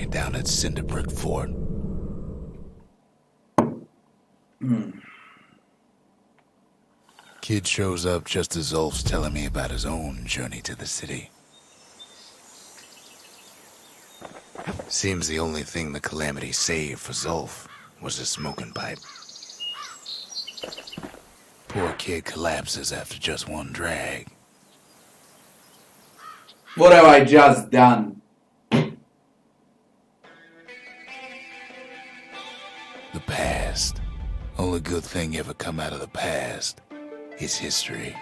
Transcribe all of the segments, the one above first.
take down its cinder brick fort. Kid shows up just as Zulf's telling me about his own journey to the city. Seems the only thing the Calamity saved for Zulf was a smoking pipe. Poor kid collapses after just one drag. What have I just done? The past. Only good thing ever come out of the past is history.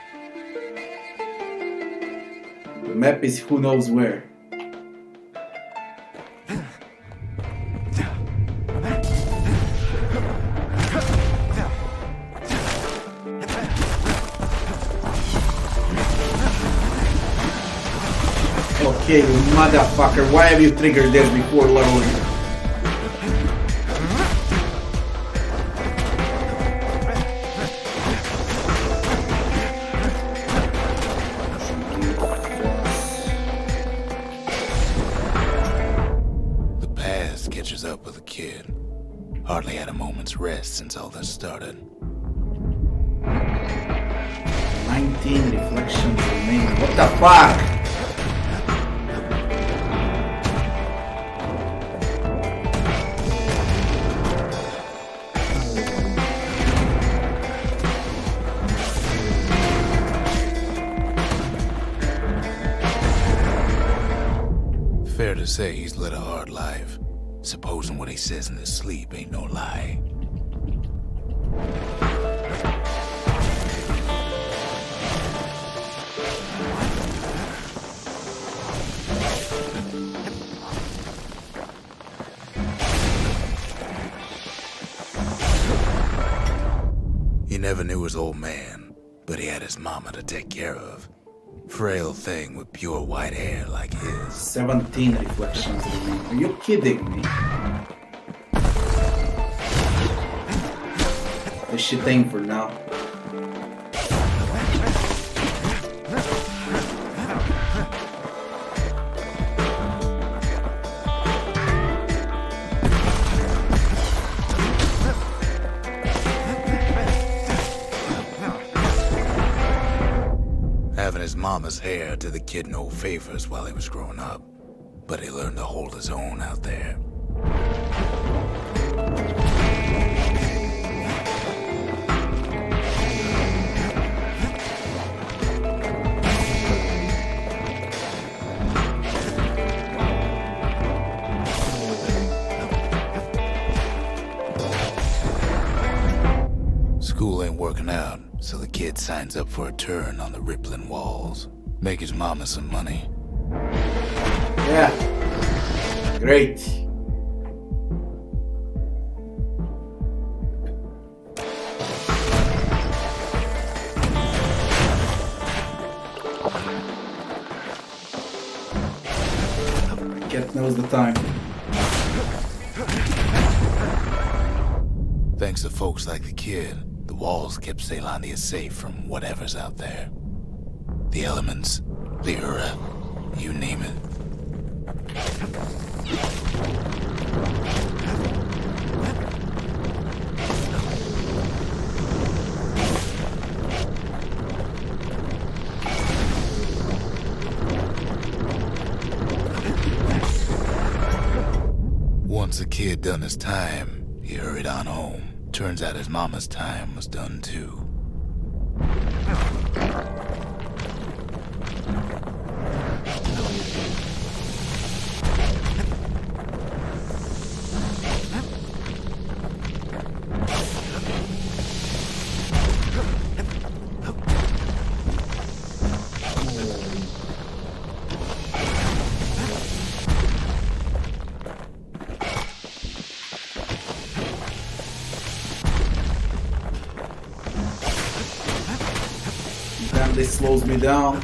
The map is who knows where. Okay, you motherfucker, why have you triggered this before leveling? The past catches up with the kid. Hardly had a moment's rest since all this started. 19 reflections remain. What the fuck? Fair to say he's led a hard life, supposing what he says in his sleep ain't no lie. He never knew his old man, but he had his mama to take care of. Frail thing with pure white hair like his. 17 reflections remain. Are you kidding me? This shit ain't for now. Having his mama's hair did the kid no favors while he was growing up, but he learned to hold his own out there. School ain't working out, so the kid signs up for a turn on the rippling walls. Make his mama some money. Yeah. Great. Cat knows the time. Thanks to folks like the kid, the walls kept Ceylondia safe from whatever's out there. The elements, the Ura, you name it. Once the kid done his time, he hurried on home. Turns out his mama's time was done too. Damn, this slows me down.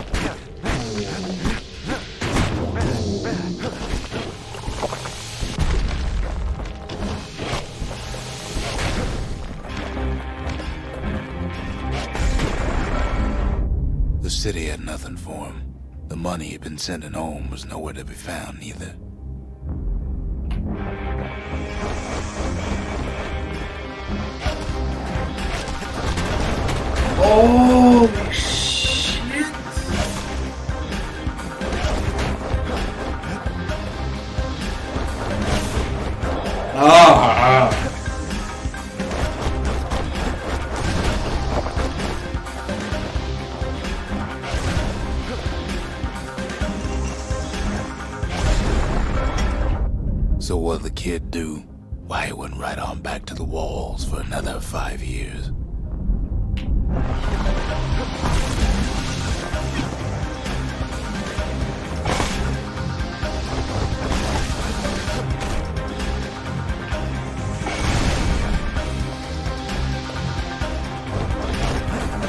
The city had nothing for him. The money he'd been sending home was nowhere to be found either. Oh shit! Ah! So what'd the kid do? Why, he went right on back to the walls for another 5 years.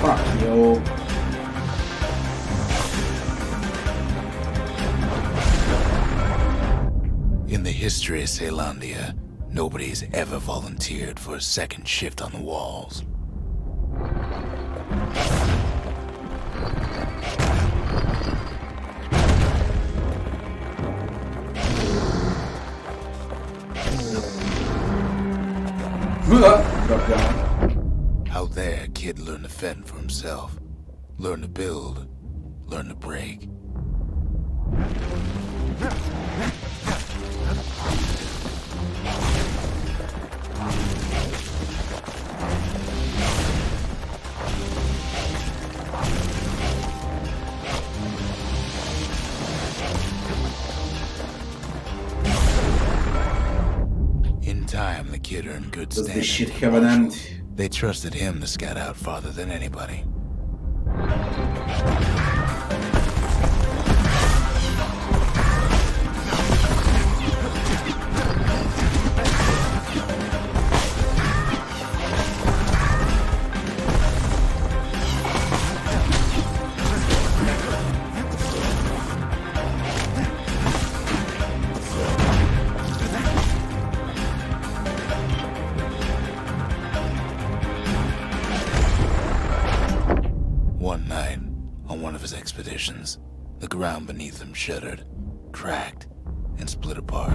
Fuck you. In the history of Caelondia, nobody's ever volunteered for a second shift on the walls. Drop down. Out there, kid learned to fend for himself, learn to build, learn to break. In time, the kid earned good Does standing. this shit have an end? They trusted him to scout out farther than anybody. One night, on one of his expeditions, the ground beneath him shuddered, cracked, and split apart.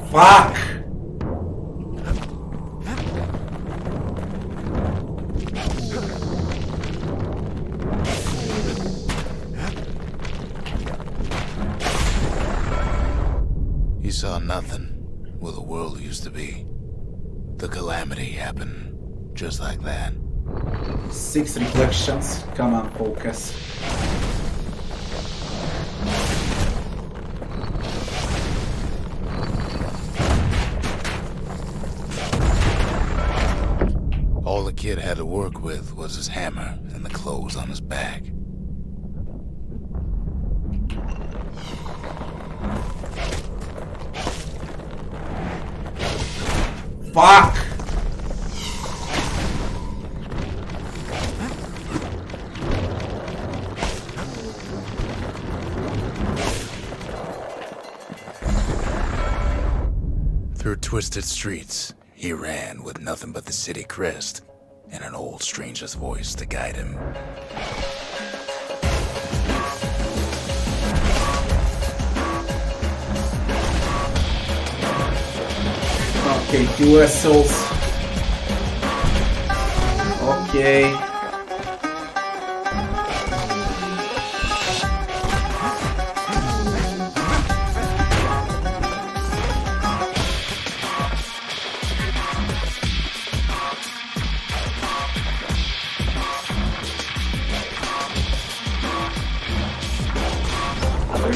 Fuck! He saw nothing where the world used to be. The calamity happened just like that. 6 reflections. Come on, focus. All the kid had to work with was his hammer and the clothes on his back. Fuck! Through twisted streets, he ran with nothing but the city crest and an old stranger's voice to guide him. Okay, 2 vessels. Okay.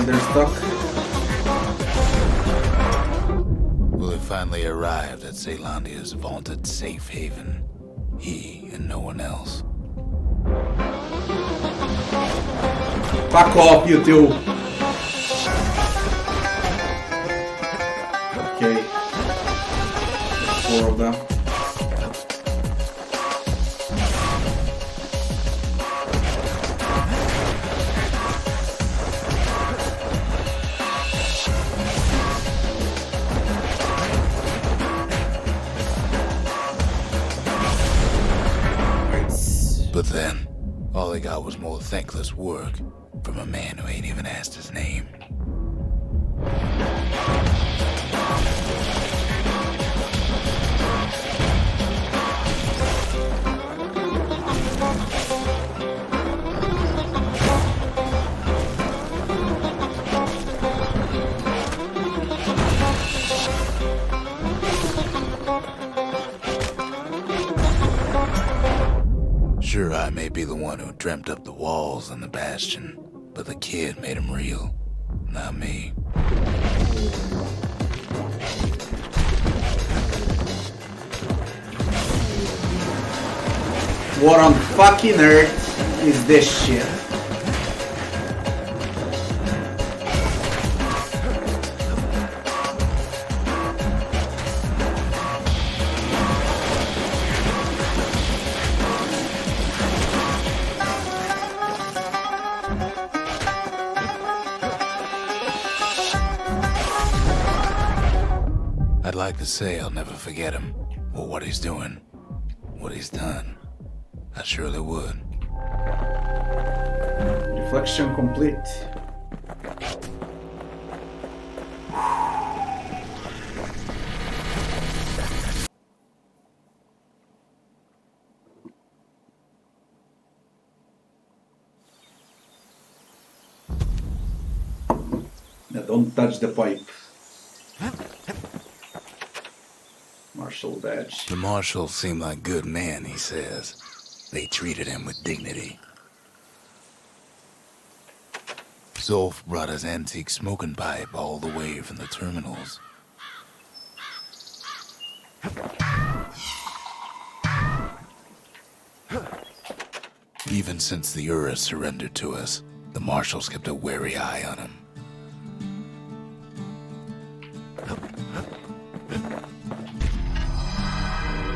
They're stuck. Well, he finally arrived at Caelondia's vaunted safe haven. He and no one else. Fuck off, you two! Okay. 4 of them. But then, all he got was more thankless work from a man who ain't even asked his name. Sure, I may be the one who dreamt up the walls and the Bastion, but the kid made them real, not me. What on fucking earth is this shit? I'd like to say I'll never forget him, or what he's doing, what he's done. I surely would. Reflection complete. Now don't touch the pipe. Marshal badge. The marshals seem like good men, he says. They treated him with dignity. Zolf brought his antique smoking pipe all the way from the terminals. Even since the Ura surrendered to us, the marshals kept a wary eye on him.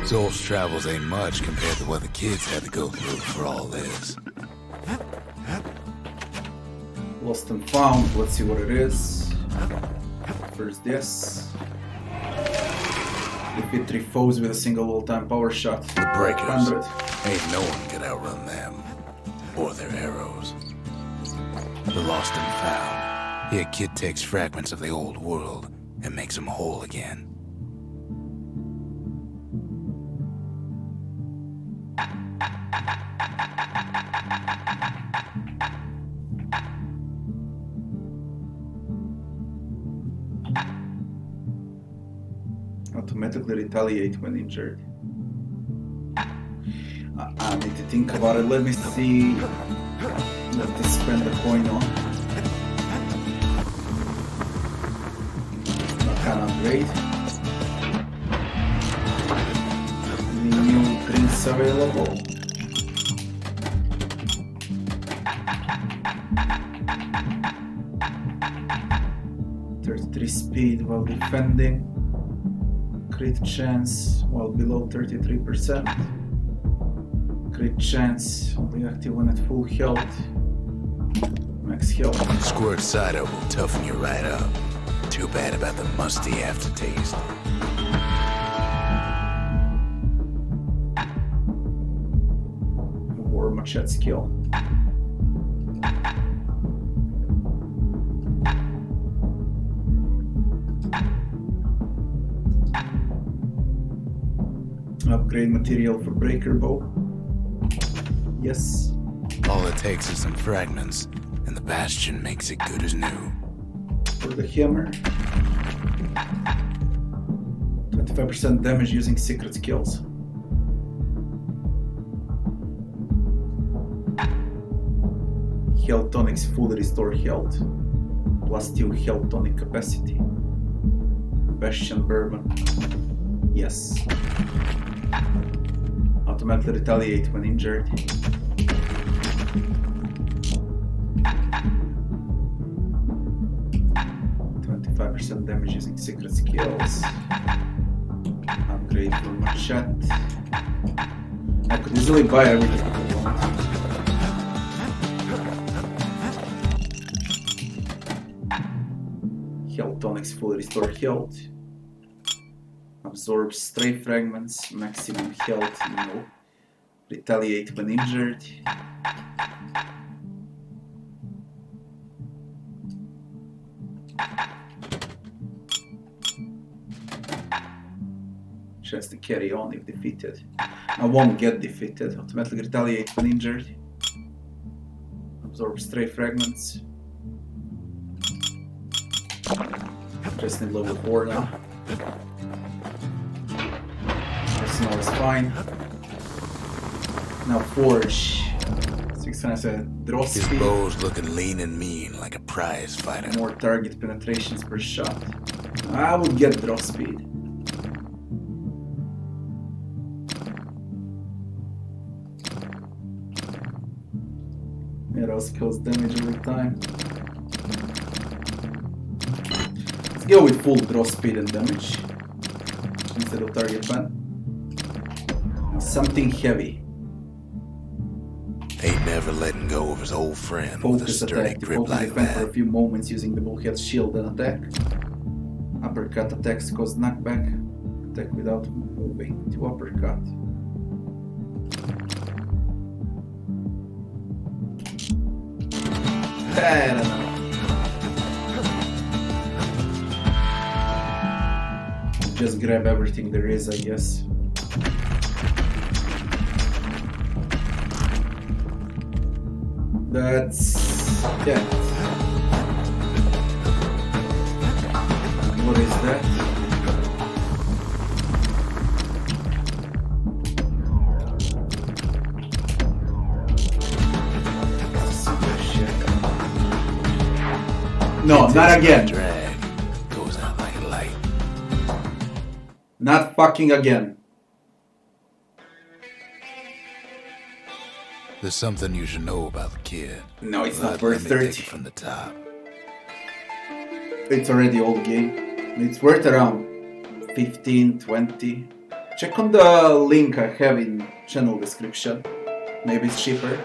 Zolf's travels ain't much compared to what the kids had to go through for all this. Lost and found. Let's see what it is. First this. Defeat 3 foes with a single all-time power shot. The breakers. 100. Ain't no one can outrun them. Or their arrows. The lost and found. Here kid takes fragments of the old world and makes them whole again. Automatically retaliate when injured. I need to think about it. Let me see what to spend the coin on. Not kind of great. Any new drinks available? .33 speed while defending. Crit chance while below 33%. Crit chance only active when at full health. Max health. Squirt cider will toughen you right up. Too bad about the musty aftertaste. War machete skill. Upgrade material for breaker bow. Yes. All it takes is some fragments, and the Bastion makes it good as new. For the hammer. 25% damage using secret skills. Health tonics fully restore health. Plus 2 health tonic capacity. Bastion bourbon. Yes. Automatically retaliate when injured. .25% damage using secret skills. Upgrade for machete. I could easily buy everything if I want. Health tonics fully restore health. Absorb stray fragments, maximum health, no. Retaliate when injured. She has to carry on if defeated. I won't get defeated. Automatically retaliate when injured. Absorb stray fragments. Just need level 4 now. Arsenal is fine. Now Forge. 600 draw His speed. bow's looking lean and mean like a prize fighter. More target penetrations per shot. I would get draw speed. Arrows kills damage every time. Let's go with full draw speed and damage instead of target ban. Something heavy. Ain't never letting go of his old friend with a Focus sturdy attack. grip Focus like defend for that. a few moments using the bullhead shield and attack. Uppercut attacks cause knockback. Attack without moving to uppercut. I don't know. Just grab everything there is, I guess. That's that. What is that? Super shit. No, not again. Drag goes out like a light. Not fucking again. There's something you should know about the kid. No, it's not Let worth me take 30. it from the top. It's already old game. It's worth around 15, 20. Check on the link I have in channel description. Maybe it's cheaper.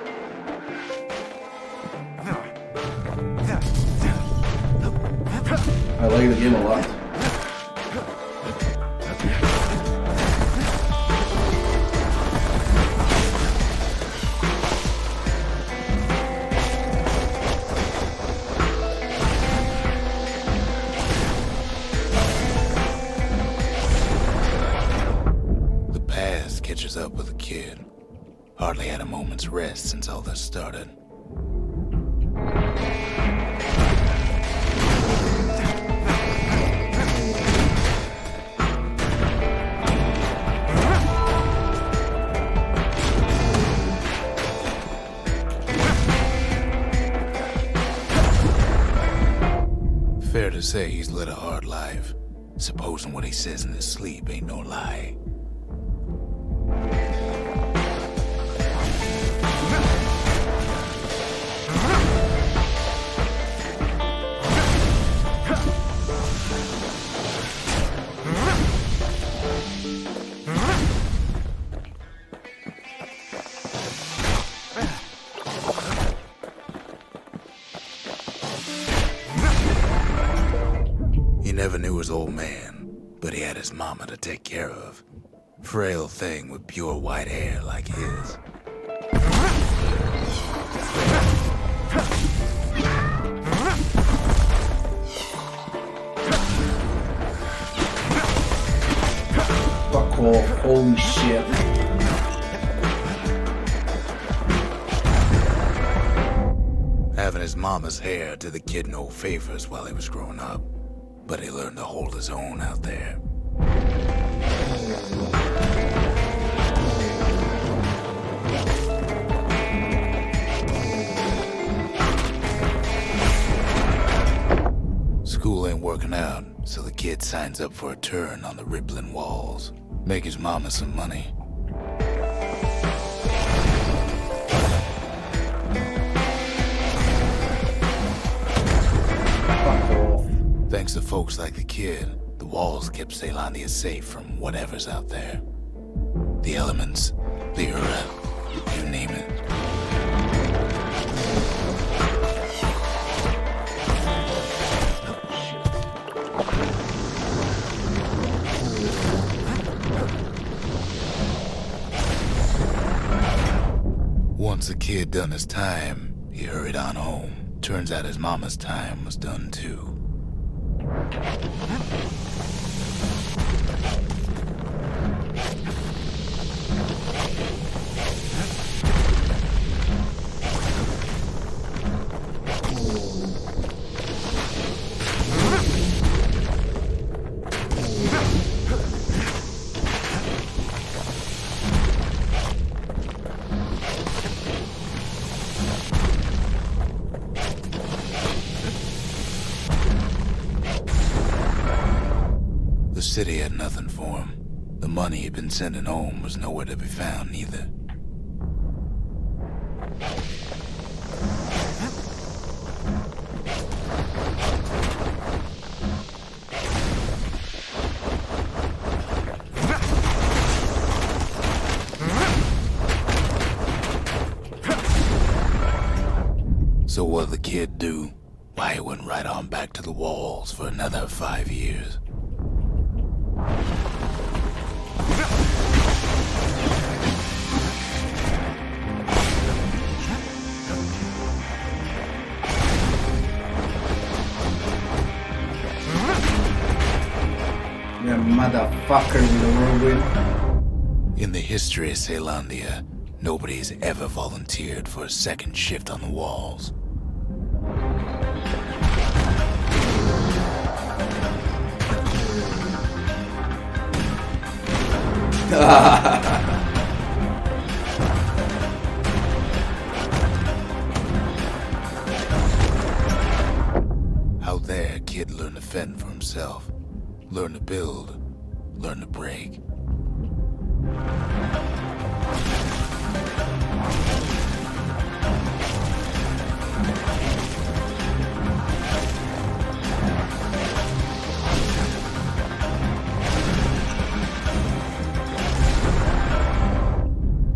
I like the game a lot. The past catches up with the kid. Hardly had a moment's rest since all this started. Fair to say he's led a hard life. Supposing what he says in his sleep ain't no lie. He never knew his old man, but he had his mama to take care of. Frail thing with pure white hair like his. Fuck off, holy shit. Having his mama's hair did the kid no favors while he was growing up, but he learned to hold his own out there. School ain't working out, so the kid signs up for a turn on the rippling walls. Make his mama some money. Fuck off. Thanks to folks like the kid, the walls kept Ceylondia safe from whatever's out there. The elements, the earth, you name it. Once the kid done his time, he hurried on home. Turns out his mama's time was done too. city had nothing for him. The money he'd been sending home was nowhere to be found neither. So what'd the kid do? Why, he went right on back to the walls for another 5 years. You motherfucker with a whirlwind. In the history of Caelondia, nobody's ever volunteered for a second shift on the walls. Out there, a kid learned to fend for himself. Learn to build. Learn to break.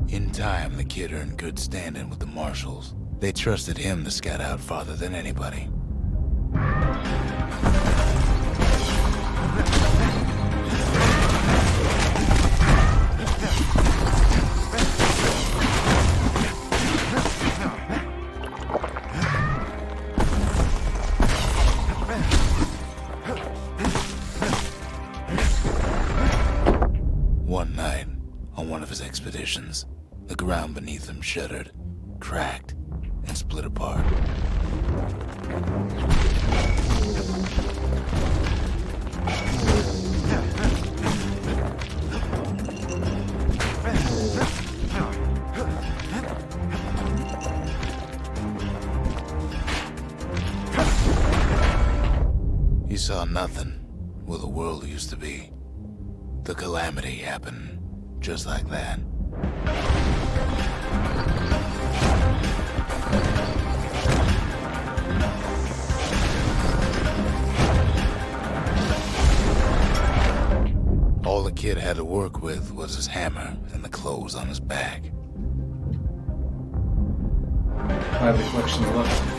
In time, the kid earned good standing with the marshals. They trusted him to scout out farther than anybody. One night, on one of his expeditions, the ground beneath him shuddered, cracked, and split apart. He saw nothing where the world used to be. The calamity happened just like that. All the kid had to work with was his hammer and the clothes on his back. 5 reflections left.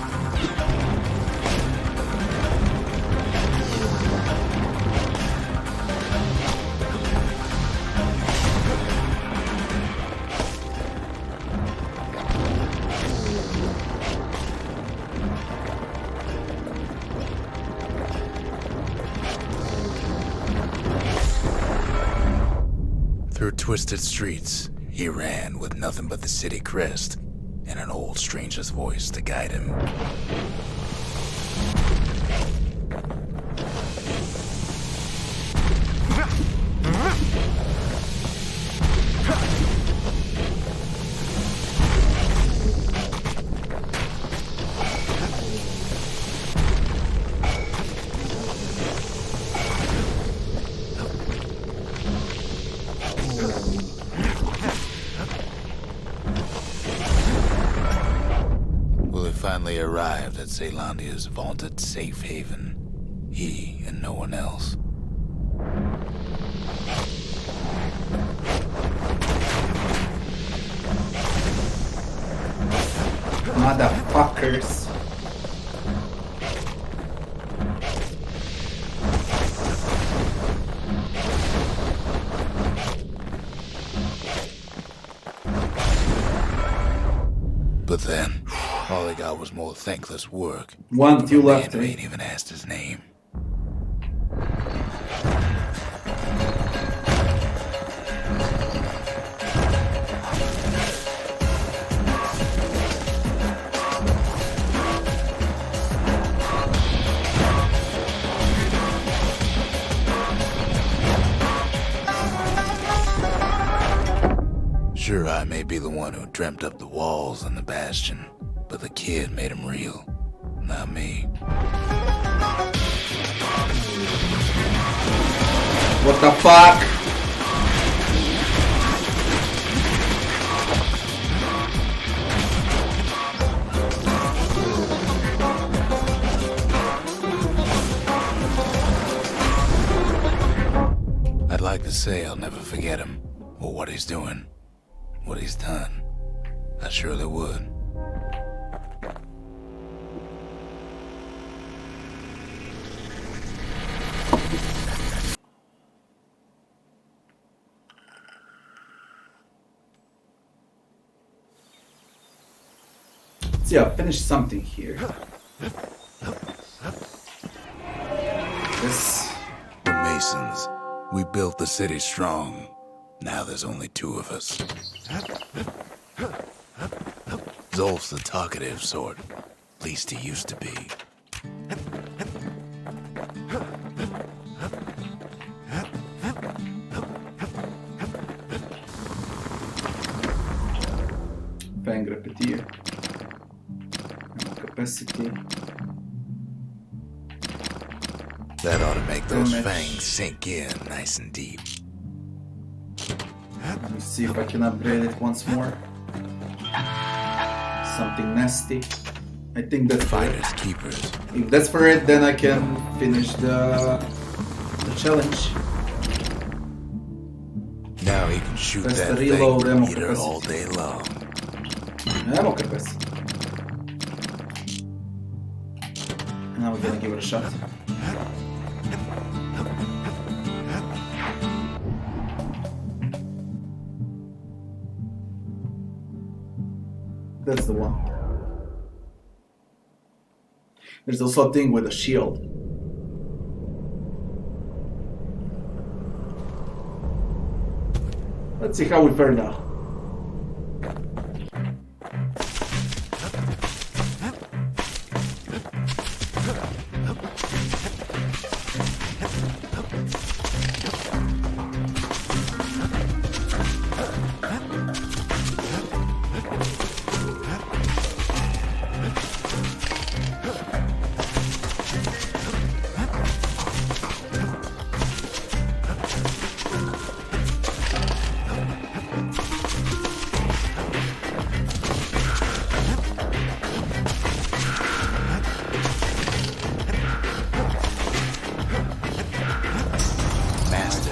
Through twisted streets, he ran with nothing but the city crest and an old stranger's voice to guide him. Finally arrived at Caelondia's vaunted safe haven. He and no one else. Motherfuckers. But then, all he got was more thankless work. 1, 2 left. Man ain't even asked his name. Sure, I may be the one who dreamt up the walls and the Bastion, but the kid made them real, not me. What the fuck? I'd like to say I'll never forget him, or what he's doing, what he's done. I surely would. So yeah, finish something here. This. We're Masons. We built the city strong. Now there's only two of us. Zolf's the talkative sort. At least he used to be. Fang repetir. Capacity. That ought to make those Damage. fangs sink in nice and deep. Let me see if I can upgrade it once more. Something nasty. I think that's for it. Fighters, keepers. If that's for it, then I can finish the challenge. Now he can shoot Press that the reload thing ammo eater capacity. all day long. Ammo capacity. And now we're gonna give it a shot. That's the one. There's also a thing with a shield. Let's see how we fare now.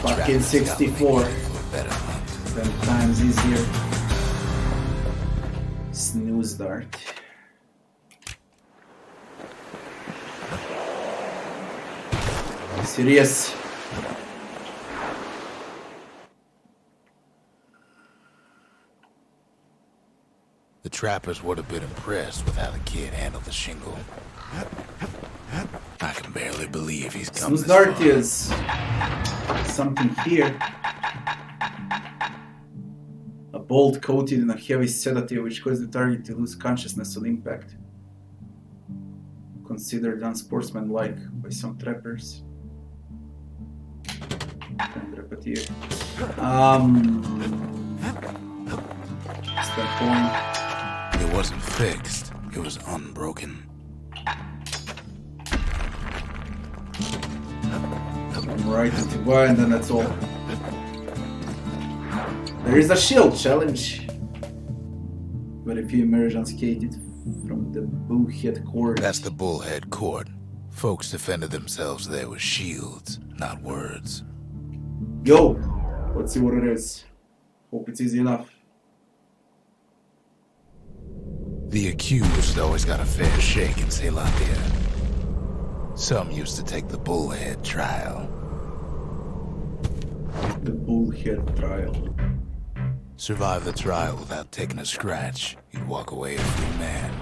Fucking 64. 7 times easier. Snooze dart. Serious. The trappers would have been impressed with how the kid handled the shingle. I can barely believe he's come Snooze this dart far. is something here. A bolt coated in a heavy sedative which causes the target to lose consciousness on impact. Considered unsportsmanlike by some trappers. And repetir. Spell point. It wasn't fixed. It was unbroken. I'm right into Y and then that's all. There is a shield challenge. But if you emerge unscathed from the bullhead cord. That's the bullhead court. Folks defended themselves there with shields, not words. Yo! Let's see what it is. Hope it's easy enough. The accused always got a fair shake in Zealandia. Some used to take the bullhead trial. The bullhead trial. Survive the trial without taking a scratch, you'd walk away a free man.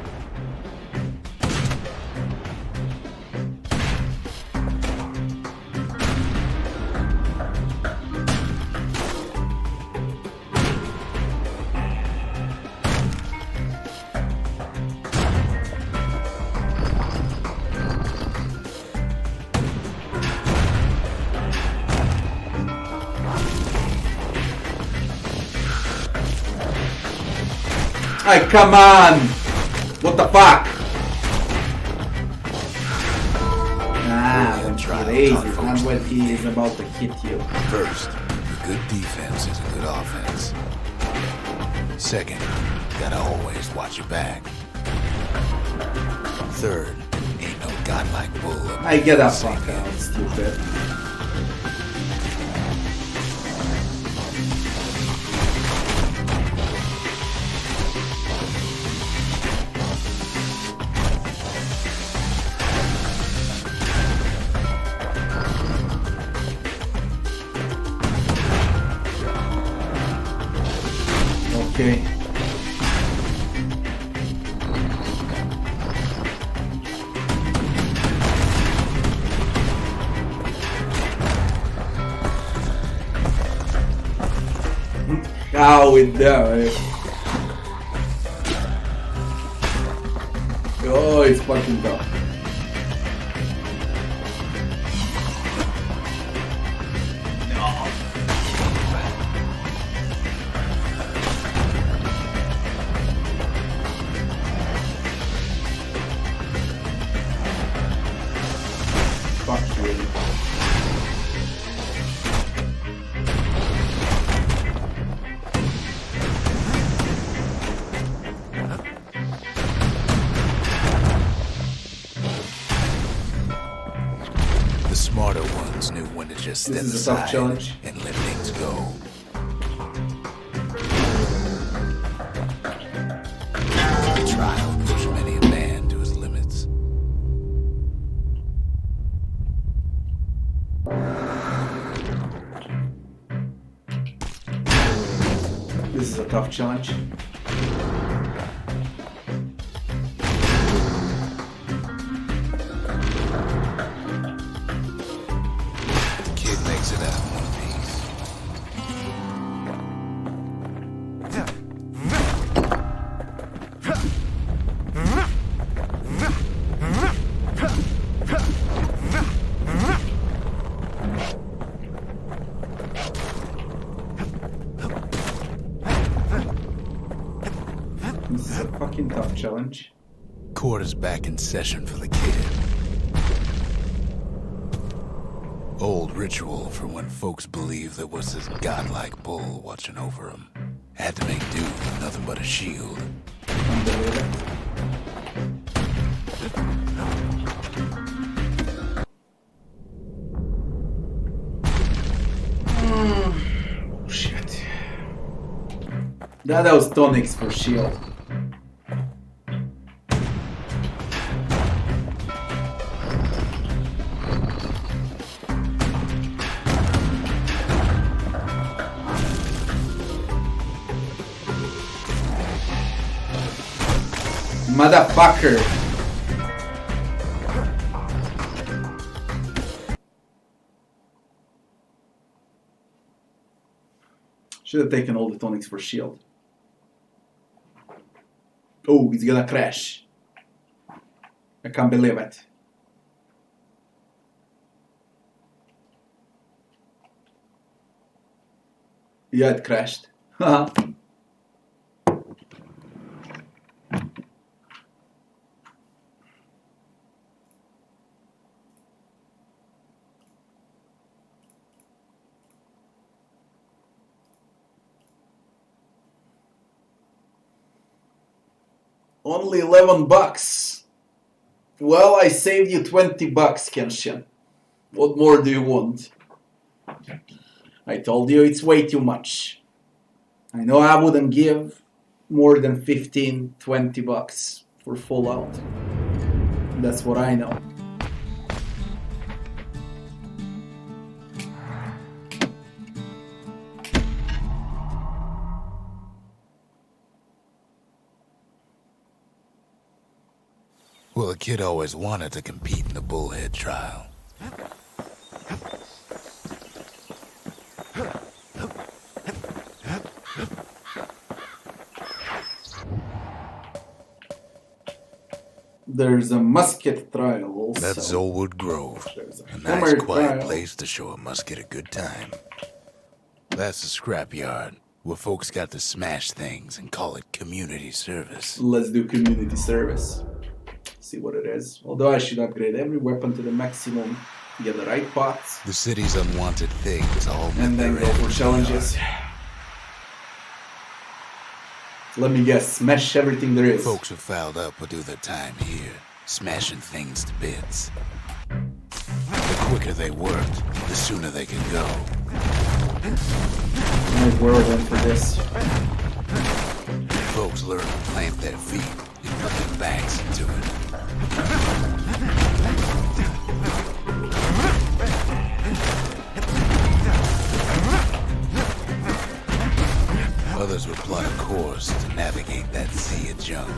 Hey, come on! What the fuck? Ah, Bullhead trial crazy. caught It's folks and when he is about to hit you. First, a good defense is a good offense. Second, gotta always watch your back. Third, ain't no godlike bull. I get that fuck out, stupid. Okay. How it does. Oh, it's fucking tough. Fuck you. The smarter ones knew when to just step This is a tough aside challenge. and let things go. The trial pushed many a man to his limits. This is a tough challenge. The kid makes it out in one piece. This is a fucking tough challenge. Court is back in session for the kid. Old ritual for when folks believed there was this godlike bull watching over them. Had to make do with nothing but a shield. Unbelievable. Oh shit. That was tonics for shield. Motherfucker! Should have taken all the tonics for shield. Oh, he's gonna crash. I can't believe it. Yeah, it crashed. Haha. Only 11 bucks. Well, I saved you 20 bucks, Kenshin. What more do you want? I told you it's way too much. I know I wouldn't give more than 15, 20 bucks for Fallout. That's what I know. Well, the kid always wanted to compete in the bullhead trial. There's a musket trial also. That's Zolwood Grove. There's a A nice, hammer quiet trial. place to show a musket a good time. That's the scrapyard, where folks got to smash things and call it community service. Let's do community service. See what it is. Although I should upgrade every weapon to the maximum get the right pots, The city's unwanted things all and then go for challenges. Let me guess, smash everything there is. Folks who fouled up will do their time here, smashing things to bits. The quicker they worked, the sooner they could go. Nice word in for this. Folks learn to plant their feet and put their backs into it. Others would plot a course to navigate that sea of junk.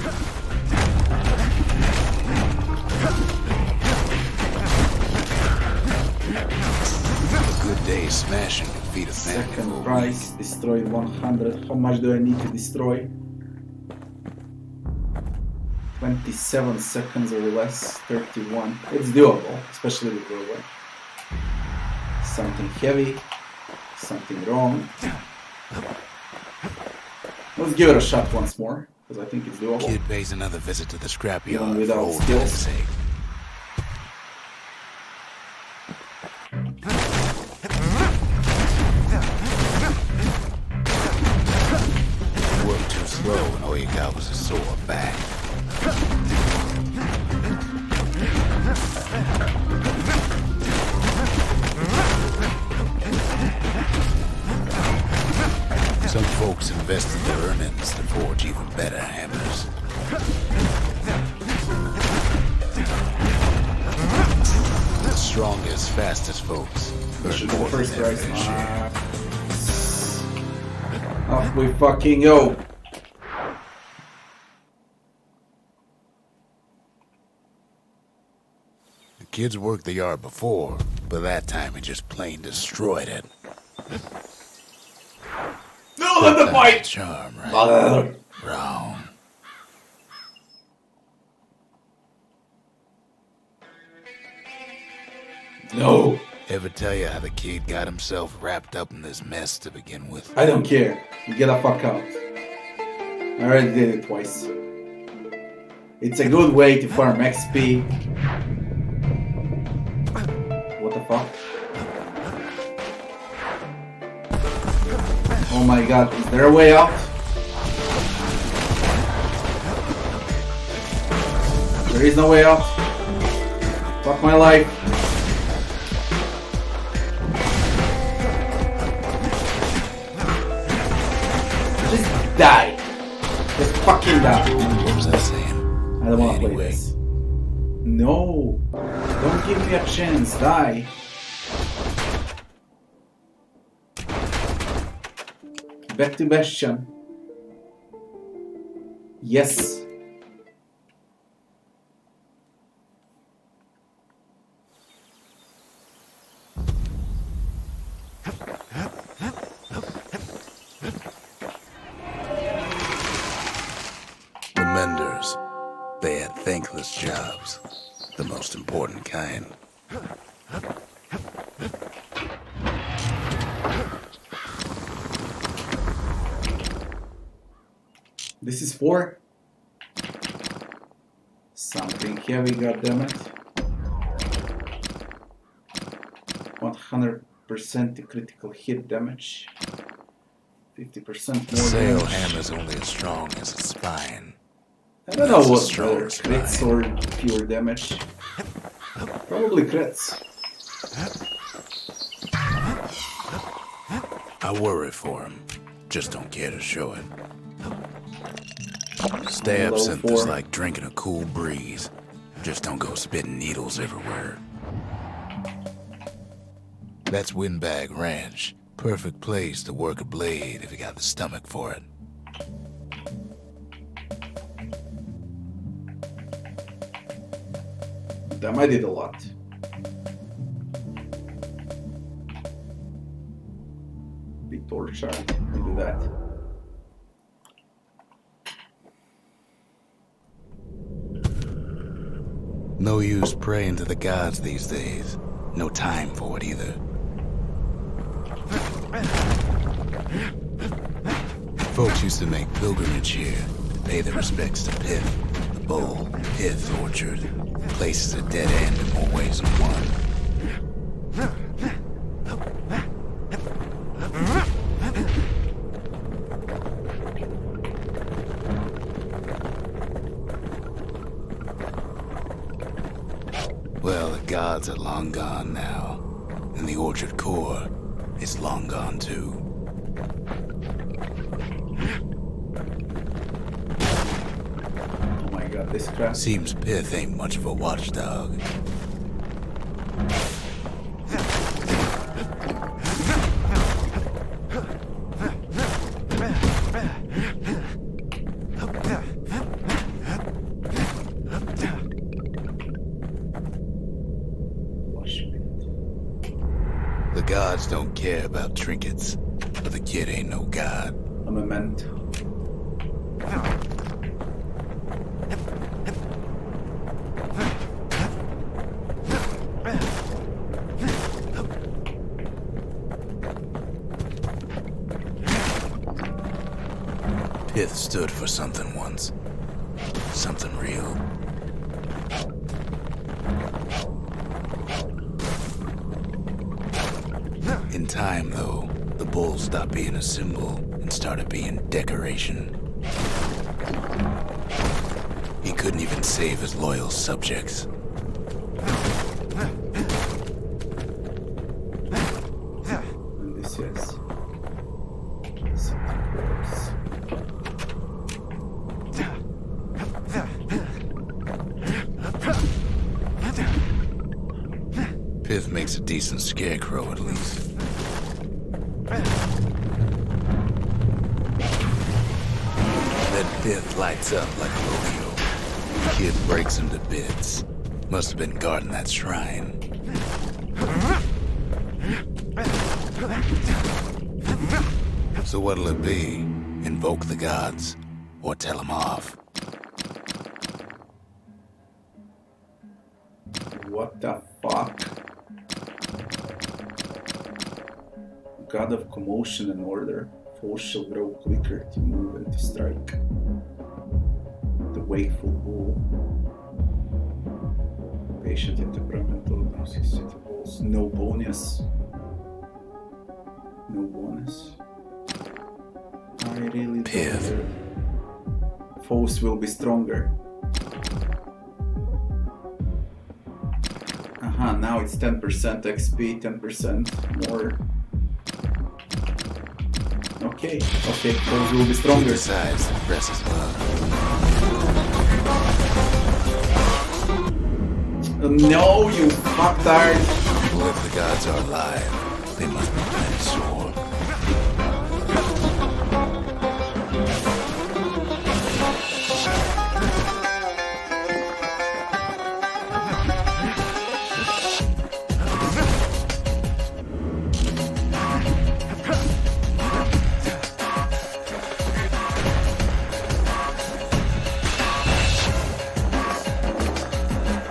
A good day smashing can feed a family for Second a prize, destroyed 100. How much do I need to destroy? 27 seconds or less, 31. It's doable, especially with Werglia. Something heavy, something wrong. Let's give it a shot once more, because I think it's doable. Kid pays another visit to the scrapyard Even for without old skills. time's sake. Worked too slow and all you got was a sore back. Some folks invested their earnings to forge even better hammers. The strongest, fastest folks That should earn be the more than first their prize. fair share. Off we fucking go! The kids worked the yard before, but that time he just plain destroyed it. No, let the That's fight! charm, right? Wrong. No, Ever tell you how the kid got himself wrapped up in this mess to begin with? I don't care. You get the fuck out. I already did it twice. It's a good way to farm XP. What the fuck? Oh my god, is there a way out? There is no way out. Fuck my life. Just die. Just fucking die. What was I saying? I don't wanna play Anyway. this. No. Don't give me a chance. Die. Back to Bastion. Yes. The menders. They had thankless jobs. The most important kind. This is for something heavy, goddammit. 100% to critical hit damage. 50% The more sail damage. hammer's only as strong as its spine. I don't know That's a what's strong better, crits or pure damage. Probably crits. I worry for him. Just don't care to show it. Stay Level absinthe 4. is like drinking a cool breeze. Just don't go spitting needles everywhere. That's Windbag Ranch. Perfect place to work a blade if you got the stomach for it. Damn, I did a lot. Big torch shard. I'll do that. No use praying to the gods these days. No time for it either. Folks used to make pilgrimage here to pay their respects to Pith, the Bull, Pith Orchard. Place is a dead end in more ways than one. Well, the gods are long gone now, and the orchard core is long gone too. Oh my god, this crap. Seems Pith ain't much of a watchdog. The gods don't care about trinkets, but the kid ain't no god. A memento. Pith stood for something once. Something real. In time, though, the bull stopped being a symbol and started being decoration. He couldn't even save his loyal subjects. And this is something worse. Pith makes a decent scarecrow, at least. Then Pith lights up like a rodeo. The kid breaks him to bits. Must have been guarding that shrine. So what'll it be? Invoke the gods? Or tell them off? What the fuck? God of commotion and order. Foes shall grow quicker to move and to strike. The wakeful bull. Patient and temperamental balls. No bonus. No bonus. I really Pith. don't. Foes will be stronger. Now it's 10% XP, 10% more. Okay, foes will be stronger. Besides, the press is love. No, you fucktard! Well, if the gods are alive, they must be pretty sore.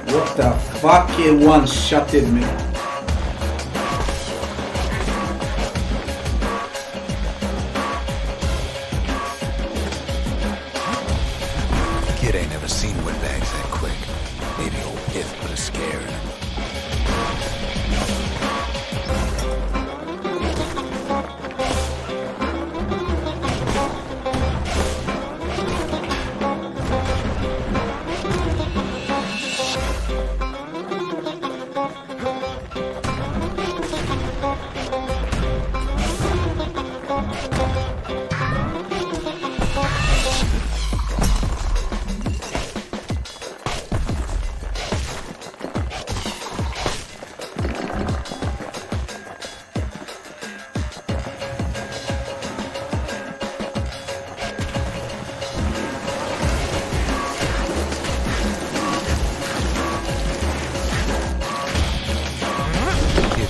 What the fuck? He one-shotted me. Kid ain't never seen windbags that quick. Maybe old Pith put a scare in him.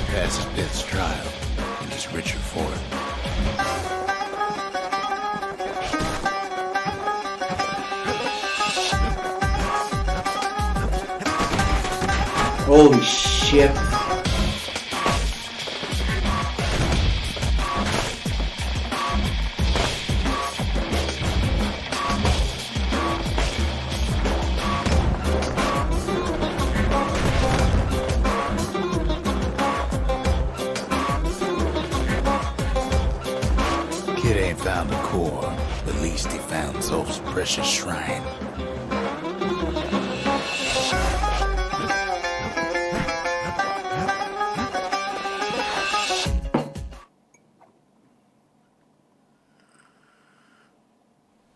Passes Pith's trial, and he's richer for it. Holy shit. Kid ain't found a core, at least he found Zolf's precious shrine.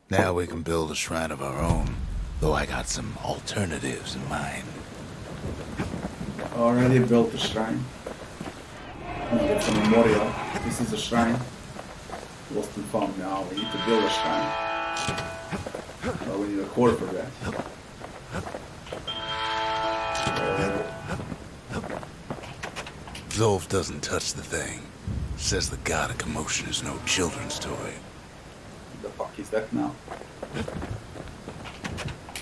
Now we can build a shrine of our own, though I got some alternatives in mind. Already built a shrine. It's a memorial. This is a shrine. Lost and found now. We need to build a shrine. Well, we need a core for that. Zolf doesn't touch the thing. Says the god of commotion is no children's toy. The fuck is that now?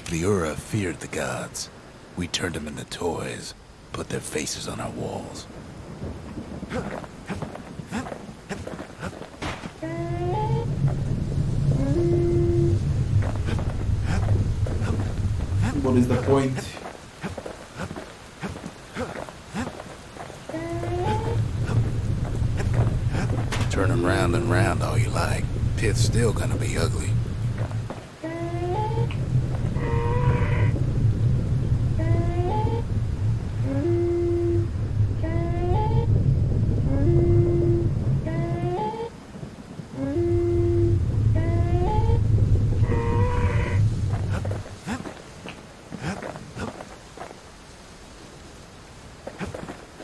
The Ura feared the gods. We turned them into toys, put their faces on our walls. What is the point? Turn them round and round all you like. Pith's still gonna be ugly.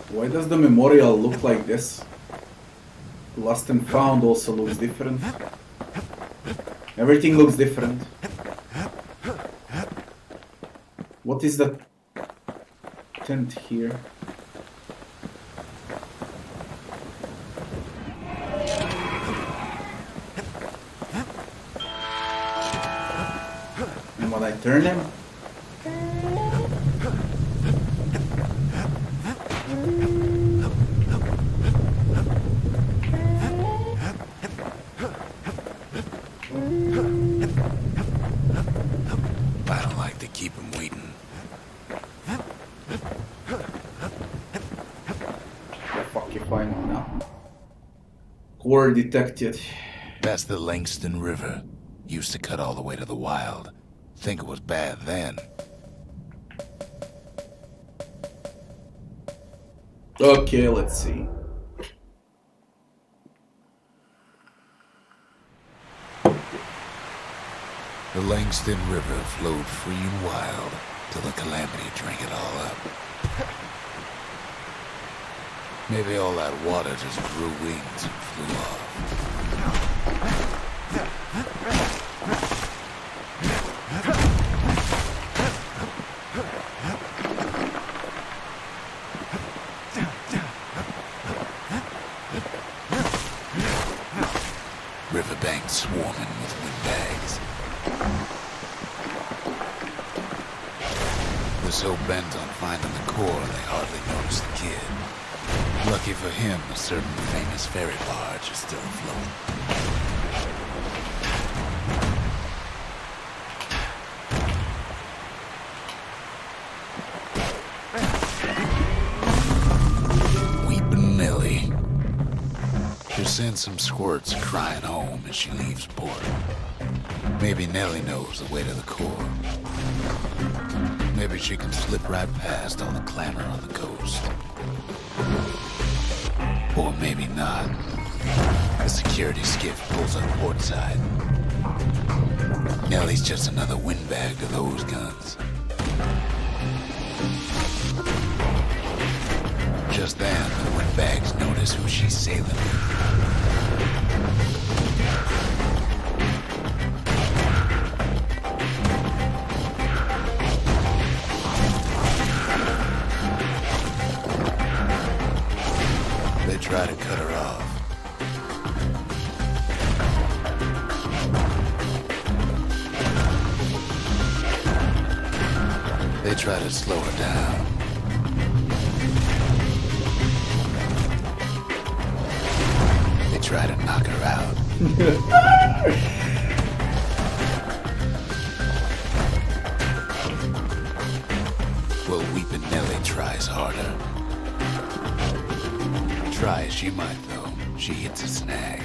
Why does the memorial look like this? Lost and found also looks different. Everything looks different. What is the tent here? And when I turn him, I don't like to keep him waiting. the fuck you find him now? Core detected. That's the Langston River. Used to cut all the way to the wild. Think it was bad then. Okay, let's see. The Langston River flowed free and wild till the calamity drank it all up. Maybe all that water just grew wings and flew off. Riverbanks swarming with windbags. They're so bent on finding the core, they hardly notice the kid. Lucky for him, a certain famous ferry barge is still afloat. Weepin' Nellie. She sends some squirts crying home as she leaves port. Maybe Nellie knows the way to the core. Maybe she can slip right past all the clamor on the coast. Or maybe not. The security skiff pulls up portside. Nellie's just another windbag to those guns. Just then, the windbags notice who she's sailing with. They try to cut her off. They try to slow her down. They try to knock her out. Well, Weepin' Nellie tries harder. Try as she might, though, she hits a snag.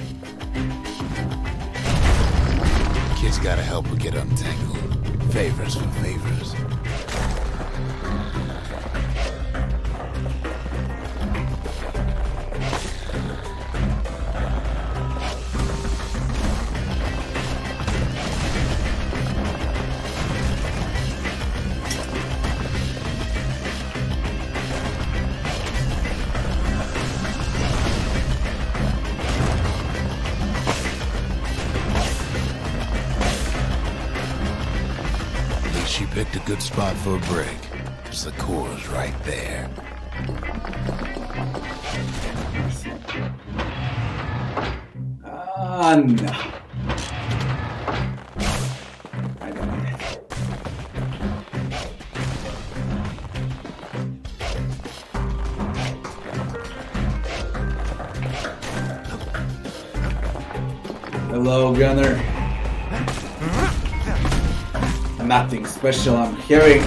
She's gotta help her get untangled. Favors for favors. She picked a good spot for a break, because the core's right there. No. I don't need it. Hello, Gunner. Nothing special, I'm having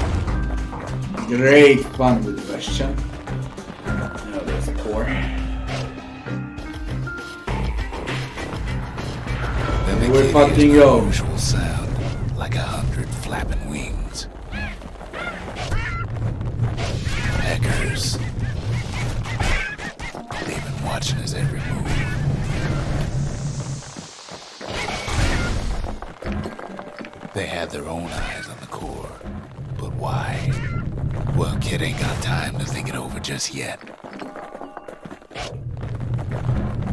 great fun with Bastion. Oh, there's a core. Then We're fucking go. Usual sound, like 100 flapping wings. Peckers. They've been watching his every move. They had their own eyes on the core, but why? Well, kid ain't got time to think it over just yet.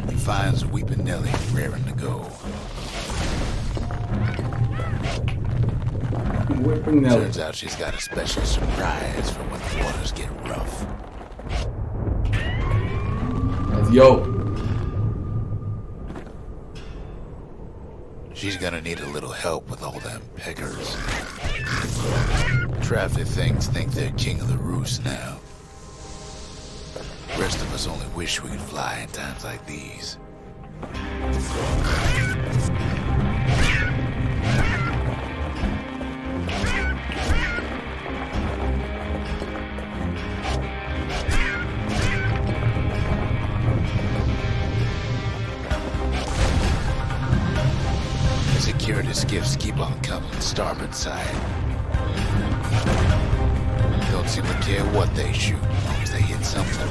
He finds Weeping Nellie raring to go. Weeping Nellie. Turns out she's got a special surprise for when the waters get rough. Let's go. She's gonna need a little help with all them peckers. Traffic things think they're king of the roost now. Rest of us only wish we could fly in times like these. Security skiffs keep on coming starboard side. Don't seem to care what they shoot, as long as they hit something.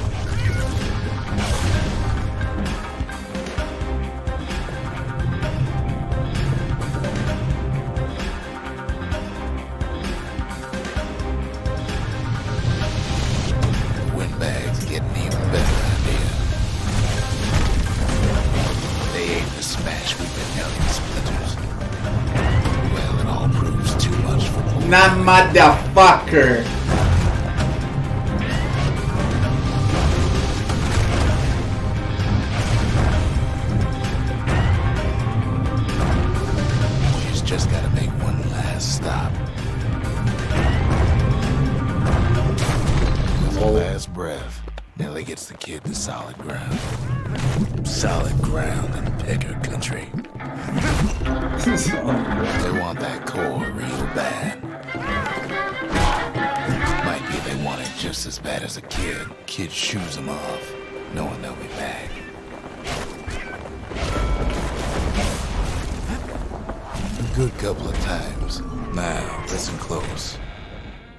The windbag's getting even better idea. They aim to smash Weeping Nellie to splinters. Well, it all proves too much for poor Nah, motherfucker. She's just gotta make one last stop. With her last breath, Nellie gets the kid to solid ground. Solid ground in pecker country. They want that core real bad. Might be they want it just as bad as a kid. Kid shoes them off, knowing they'll be back. A good couple of times. Now, listen close.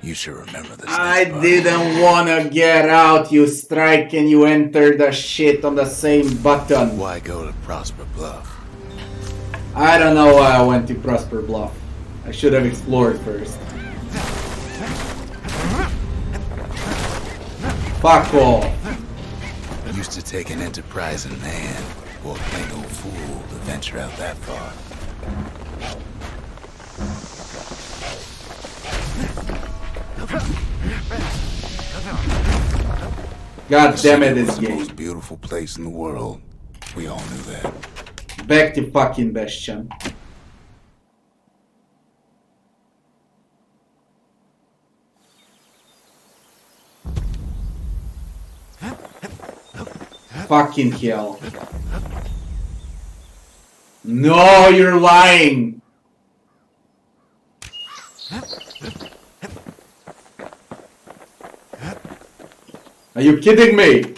You should remember this. I didn't wanna get out, you strike and you enter the shit on the same button. Why go to Prosper Bluff? I don't know why I went to Prosper Bluff. I should have explored first. Fuck off. Used to take an enterprising man, or a plain old fool, to venture out that far. God damn it, It's this the game. most beautiful place in the world. We all knew that. Back to fucking Bastion. Fucking hell. No, you're lying. Are you kidding me?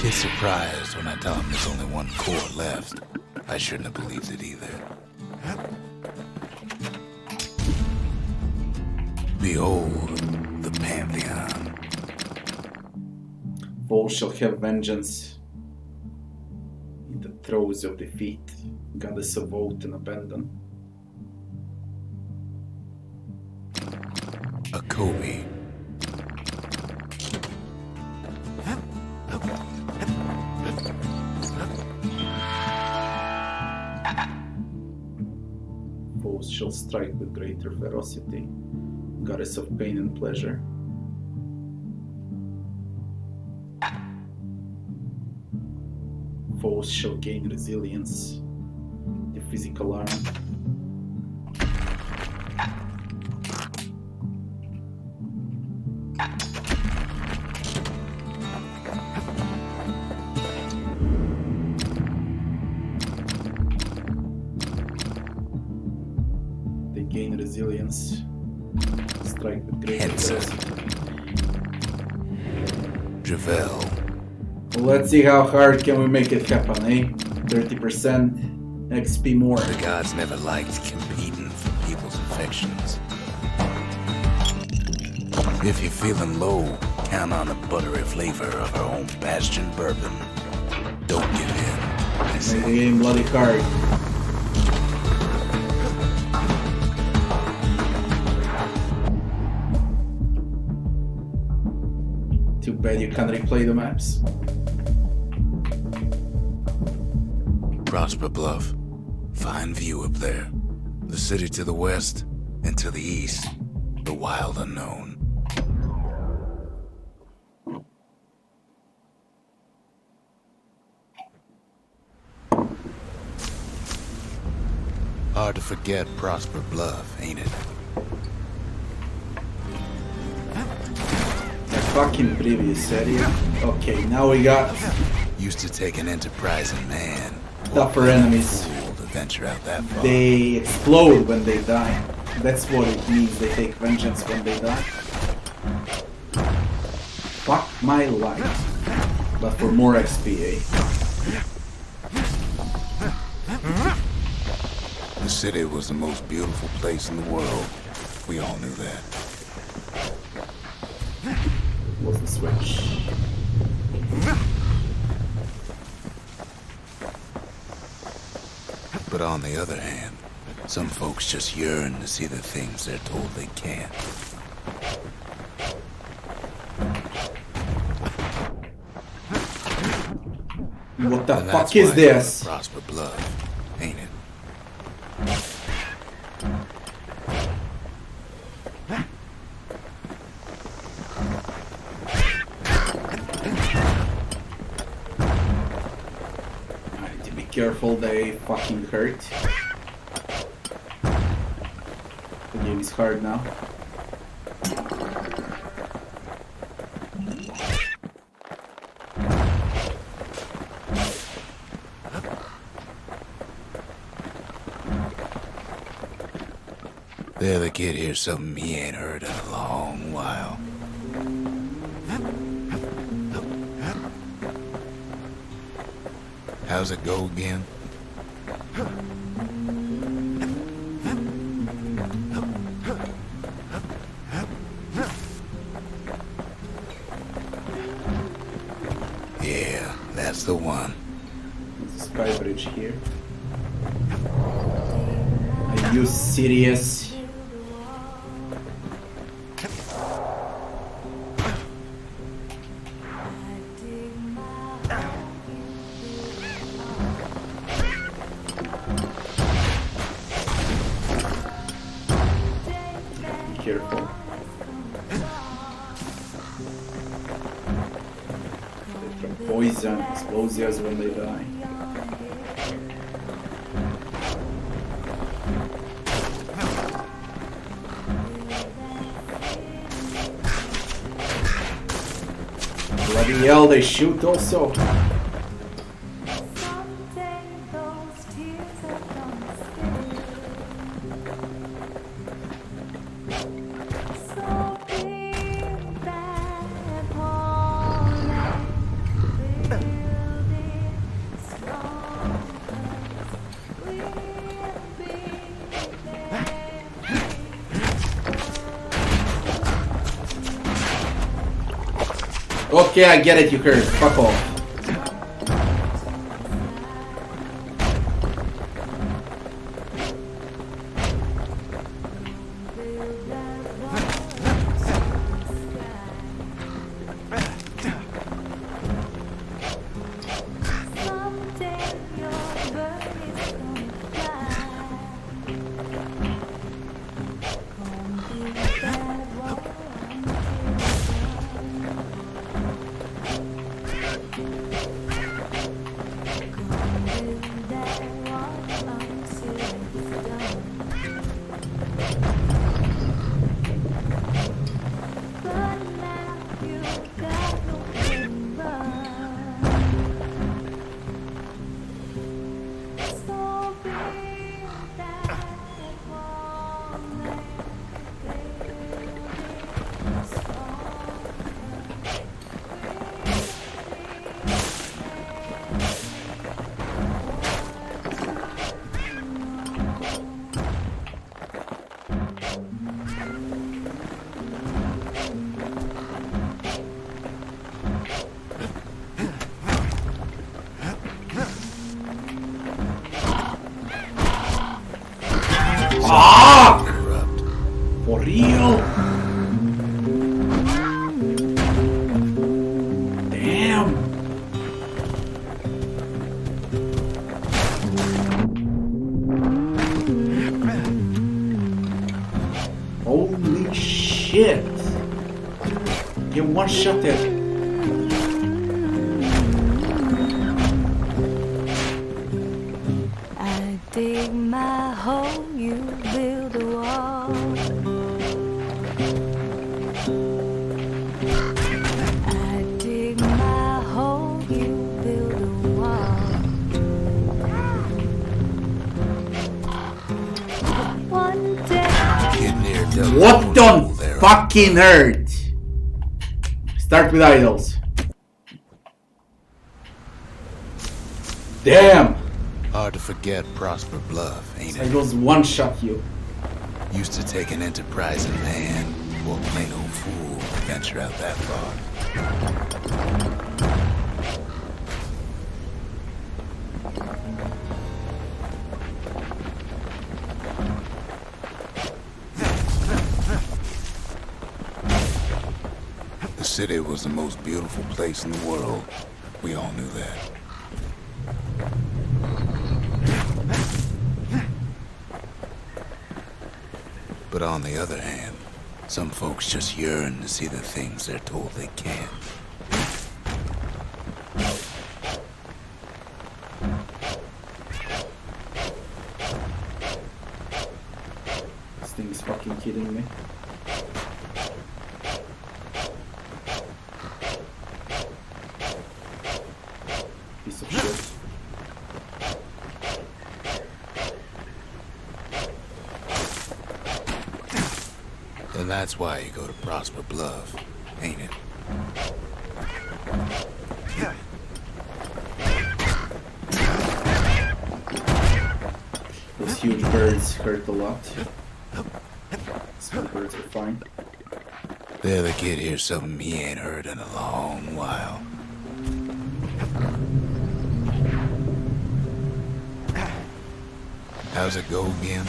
He's surprised when I tell him there's only one core left. I shouldn't have believed it either. Behold, the Pantheon. Foes shall have vengeance in the throes of defeat, goddess of oath and abandon. A Kobe. Foes shall strike with greater ferocity, goddess of pain and pleasure. Foes shall gain resilience, the physical arm. They gain resilience, strike with greater Henson. ferocity. Javel. Let's see how hard can we make it happen, eh? 30% XP more. The gods never liked competing for people's affections. If you're feeling low, count on the buttery flavor of our own Bastion bourbon. Don't give in. I Make say. the game bloody hard. Too bad you can't replay the maps. Prosper Bluff. Fine view up there. The city to the west, and to the east, the wild unknown. Hard to forget Prosper Bluff, ain't it? The fucking previous area. Okay, now we got Used to take an enterprising man. tougher enemies. Fool to venture out that far. They explode when they die. That's what it means, they take vengeance when they die. Fuck my life. But for more XP, eh? The city was the most beautiful place in the world. We all knew that. What's the switch? But on the other hand, some folks just yearn to see the things they're told they can't. What the And fuck that's is why this? Prosper Bluff, ain't it? I need to be careful, they fucking hurt. The game is hard now. The other kid hears something he ain't heard in a long while. How's it go again? Yeah, that's the one. There's a sky bridge here. Are you serious? Be careful. They can poison explosives when they die. Bloody hell, they shoot also. Okay, I get it, you heard. Fuck off. Ah! For real? Damn. Holy shit. You one-shot it. I dig my hole, you build a wall. I dig my hole, you build a wall. One day. Kid near dug What a the hole there. fucking hurt? Start with idols. Damn! Hard to forget Prosper Bluff, ain't it? Idols one-shot you. Used to take an enterprising man or a plain old fool to venture out that far. The city was the most beautiful place in the world. We all knew that. But on the other hand, some folks just yearn to see the things they're told they can't. This thing is fucking kidding me. Piece of shit. And that's why you go to Prosper Bluff, ain't it? Those huge birds hurt a lot. Small birds are fine. The other kid hears something he ain't heard in a long while. How's it go again?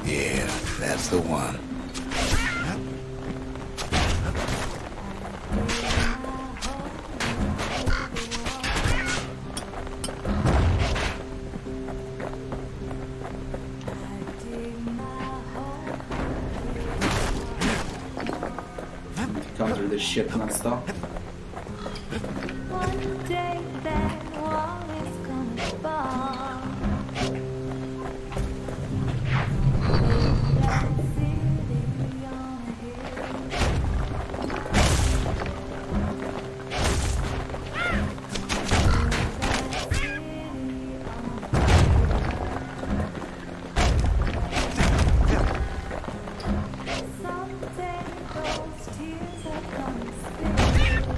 Yeah, that's the one. Counter this shit non-stop. One day that wall is gonna fall. That city on a hill. Someday those tears are gonna spill.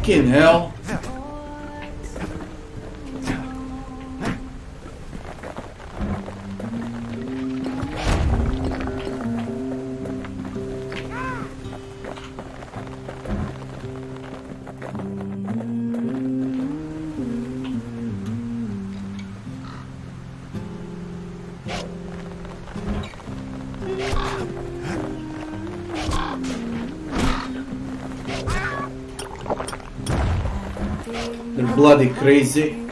Fucking hell. They're bloody crazy.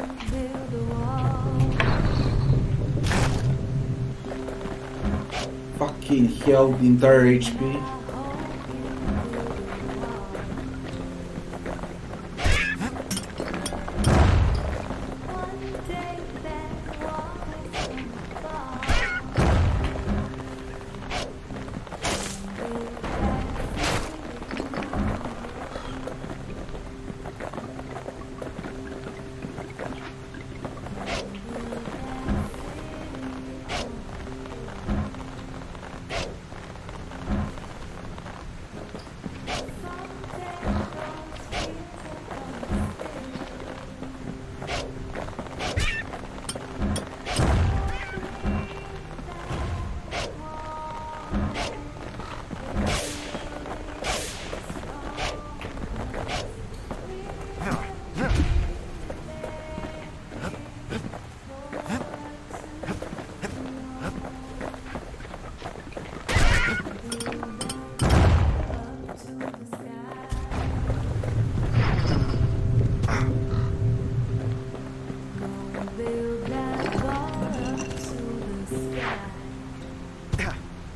Fucking hell, the entire HP.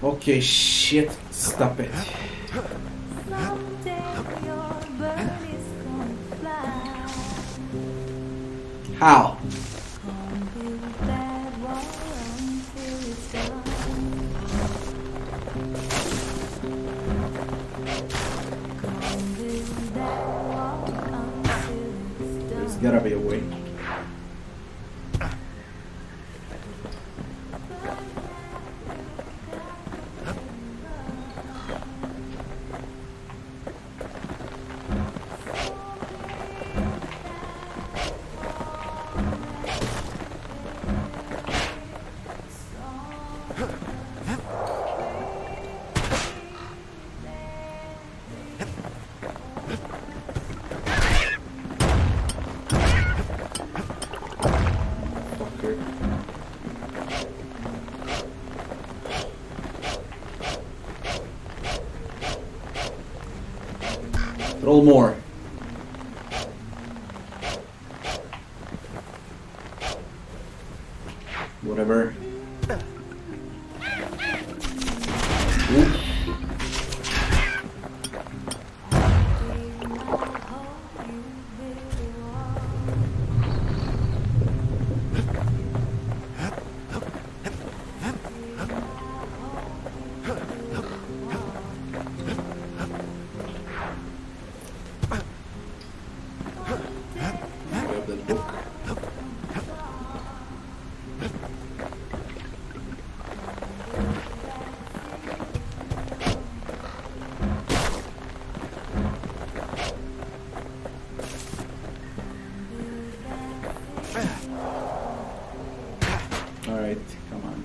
Okay, shit, stop it. How? There's gotta be a way. Roll more. Whatever. Ooh. Grab that book. Alright, come on.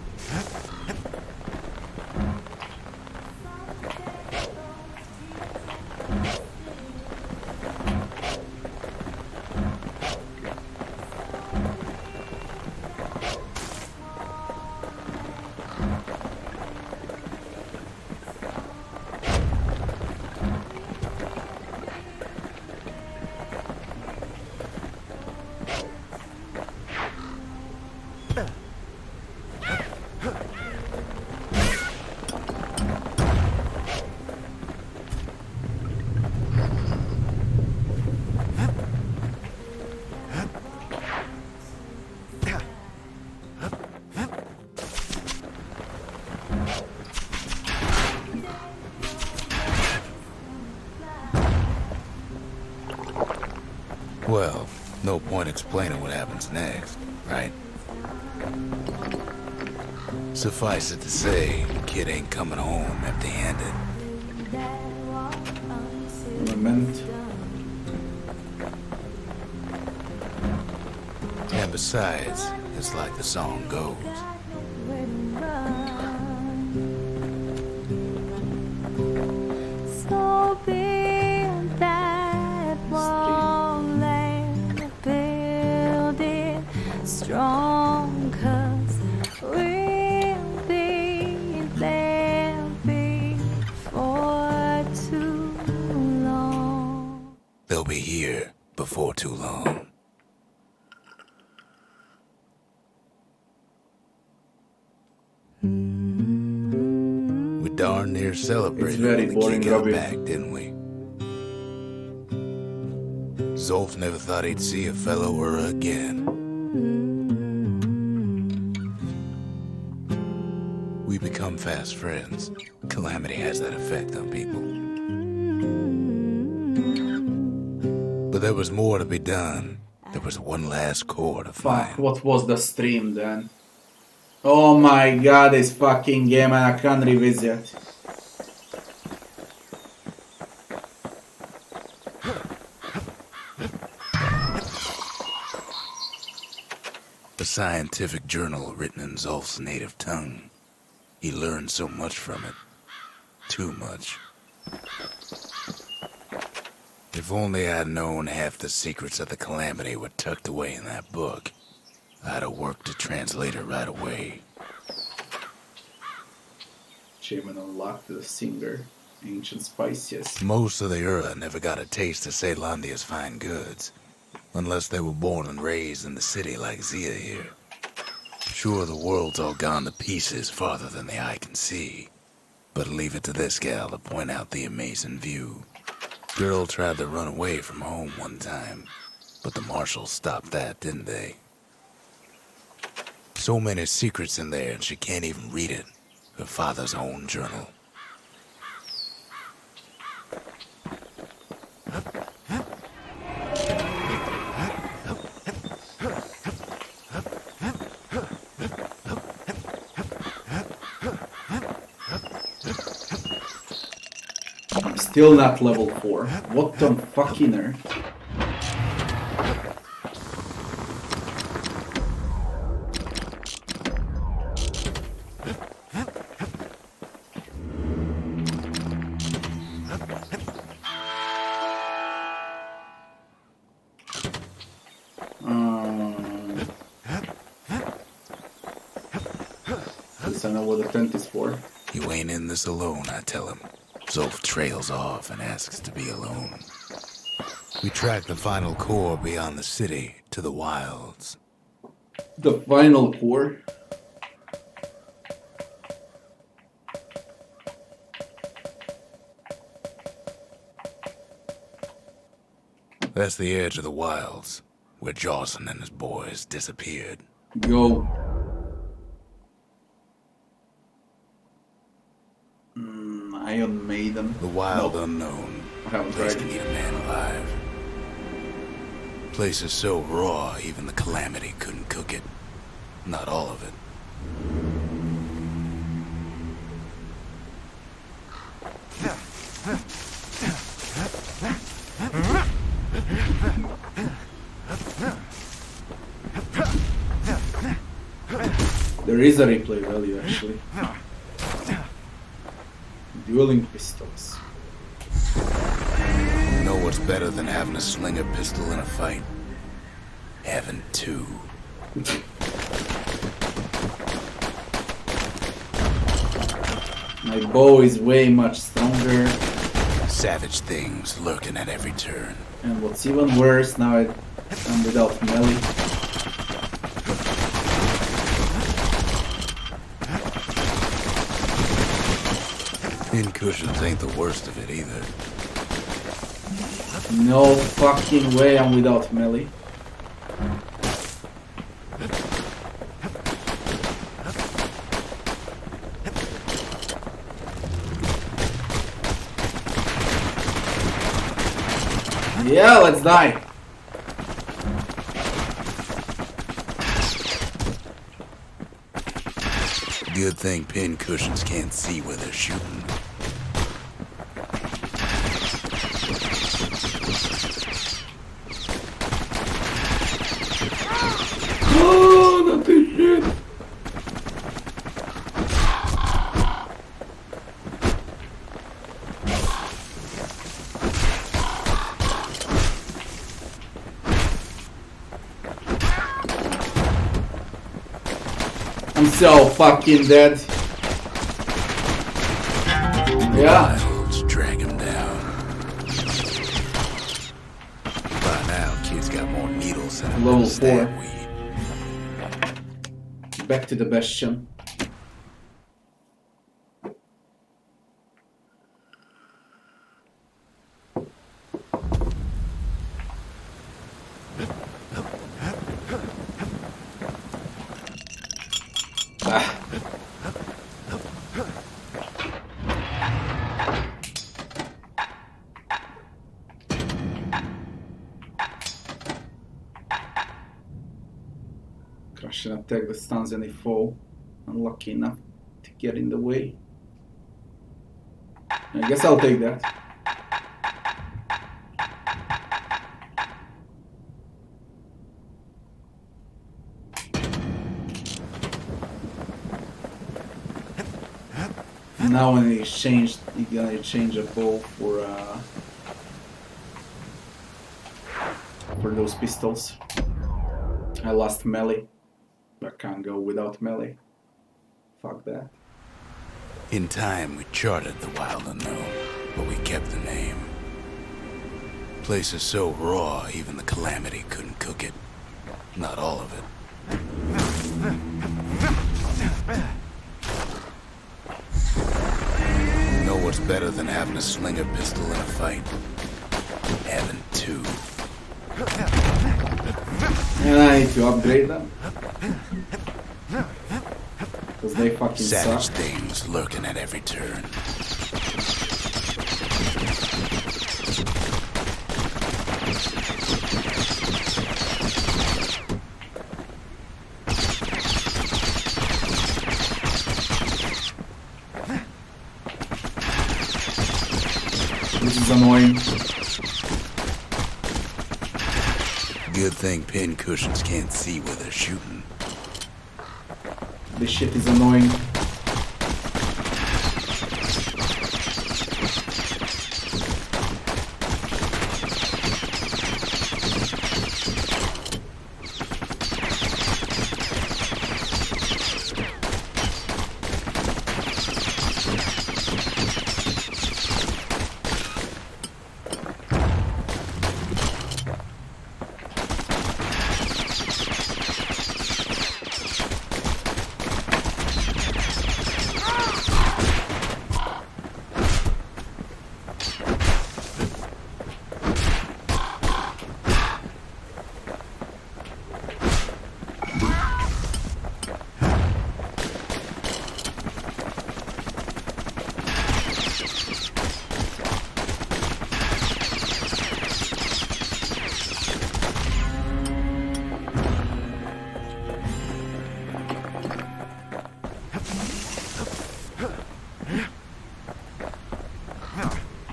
Well, no point explaining what happens next, right? Suffice it to say, kid ain't coming home empty-handed. Element. Besides, it's like the song goes. So build that wall and build it strong, 'cause we'll be there before too long. They'll be here before too long. We darn near celebrated very when the boring, kid got Robbie. back, didn't we? Zolf never thought he'd see a fellow Ura again. We become fast friends. Calamity has that effect on people. But there was more to be done. There was one last core to Fuck, find. what was the stream then? Oh my god, this fucking game and I can't revisit. A scientific journal written in Zolf's native tongue. He learned so much from it. Too much. If only I'd known half the secrets of the Calamity were tucked away in that book, I'd have worked to translate it right away. Achievement unlocked, the singer. Ancient spices. Most of the Ura never got a taste of Ceylondia's fine goods, unless they were born and raised in the city like Zia here. Sure, the world's all gone to pieces farther than the eye can see, but leave it to this gal to point out the amazing view. Girl tried to run away from home one time, but the marshals stopped that, didn't they? So many secrets in there and she can't even read it. Her father's own journal. I'm still not level 4. What the fucking earth? At least I know what the tent is for. You ain't in this alone, I tell him. Zolf trails off and asks to be alone. We track the final core beyond the city to the wilds. The final core. That's the edge of the wilds, where Jawson and his boys disappeared. Go. Iron Maiden. The wild No, unknown. I haven't Place tried to it. eat a man alive. Place is so raw, even the Calamity couldn't cook it. Not all of it. There is a replay value actually. Dueling pistols. You know what's better than having a slinger pistol in a fight? Having two. My bow is way much stronger. Savage things lurking at every turn. And what's even worse, now I'm without melee. Pin cushions ain't the worst of it either. No fucking way I'm without melee. Yeah, let's die. Good thing pin cushions can't see where they're shooting. so fucking dead. Yeah. Wilds drag him down. By now, kid's got more needles than a Level stab 4. weed. Back to the Bastion. Crush an attack that stuns any foe. Unlucky enough to get in the way. I guess I'll take that. Now when you gonna exchange a bow for those pistols. I lost melee. I can't go without melee. Fuck that. In time, we charted the wild unknown, but we kept the name. Place is so raw, even the Calamity couldn't cook it. Not all of it. You know what's better than having a slinger pistol in a fight? Having two. And I need to upgrade them. Because they fucking Savage suck. things lurking at every turn. This is annoying. Good thing pin cushions can't see where they're shooting. This shit is annoying.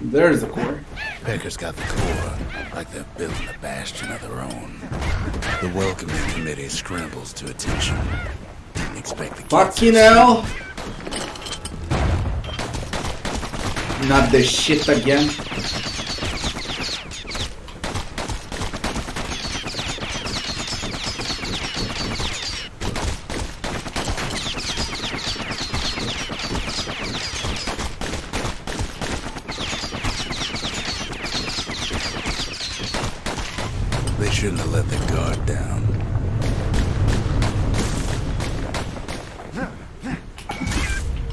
There's the core. Pecker's got the core, like they're building a bastion of their own. The welcoming committee scrambles to attention. Didn't expect the kids. Fucking hell! Not this shit again. They shouldn't have let the guard down.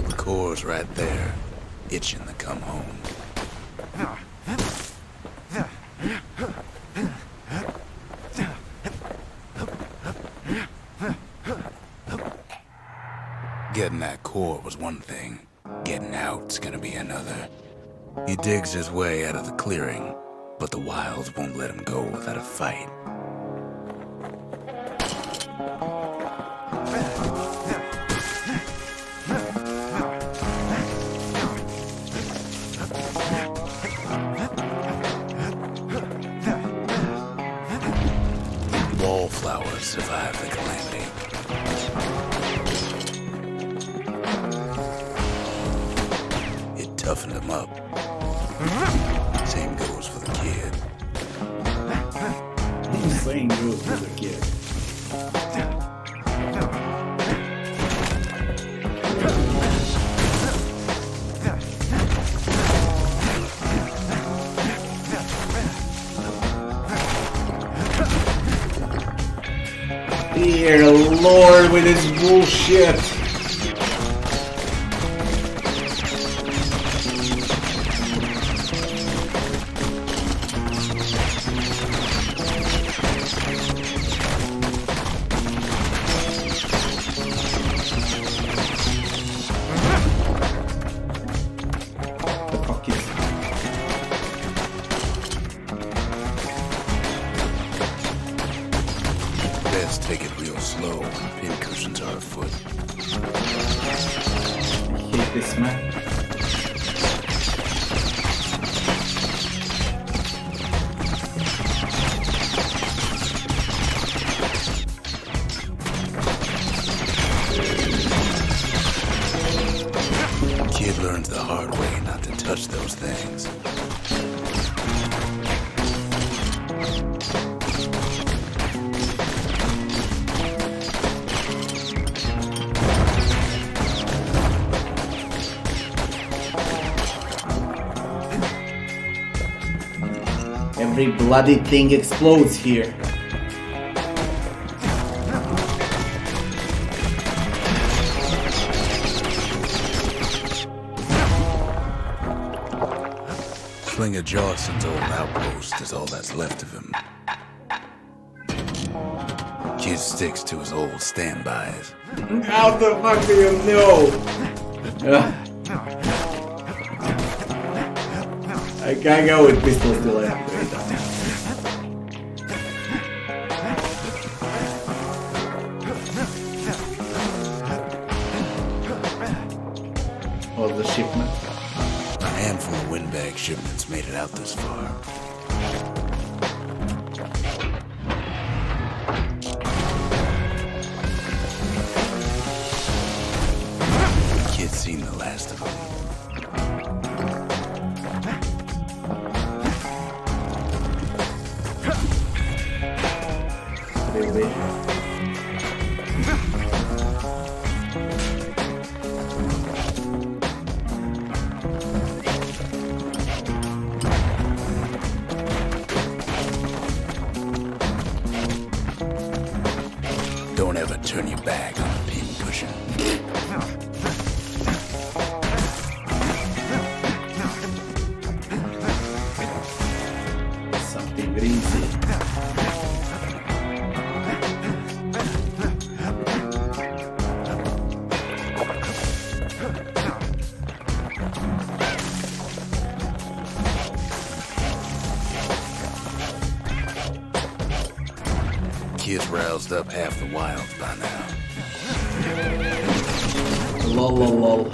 The core's right there, itching to come home. Getting that core was one thing. Getting out's gonna be another. He digs his way out of the clearing, but the wilds won't let him go without a fight. Wallflowers survive the calamity. It toughened him up. Same goes for the kid. Same goes for the kid. Dear Lord, with this bullshit. Take it real slow. Pincushions are afoot. I hate this man. Kid learns the hard way not to touch those things. Every bloody thing explodes here. Slinger Jawson's old outpost is all that's left of him. Kid sticks to his old standbys. How the fuck do you know? I can't go with pistols till I upgrade them. Oh, the shipment. A handful of windbag shipments made it out this far. Kid's seen the last of them. Really? Don't ever turn your back on a pincushion. Something greasy. Kid's roused up half the wilds by now. Lol lol lol.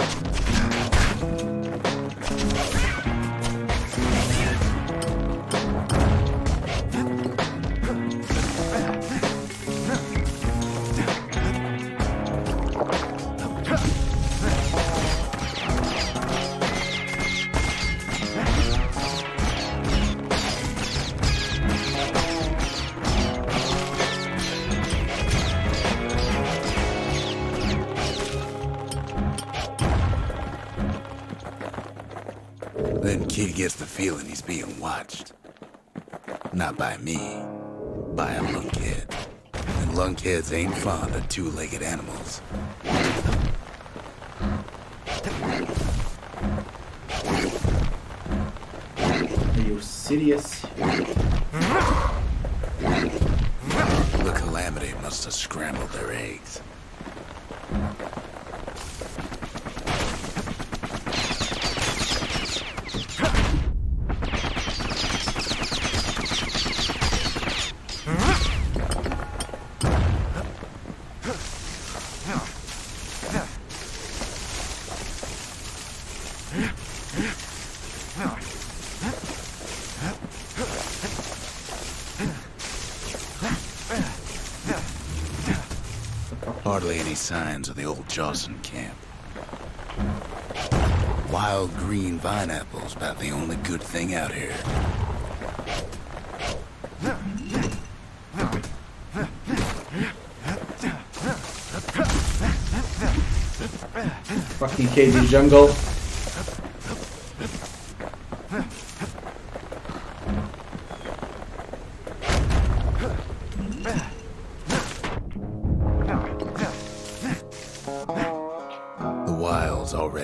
Then Kid gets the feeling he's being watched. Not by me, by a lunkhead. And lunkheads ain't fond of two-legged animals. Are you serious? The Calamity must have scrambled their eggs. Hardly any signs of the old Jawson camp. Wild green vine apples about the only good thing out here. Fucking crazy jungle.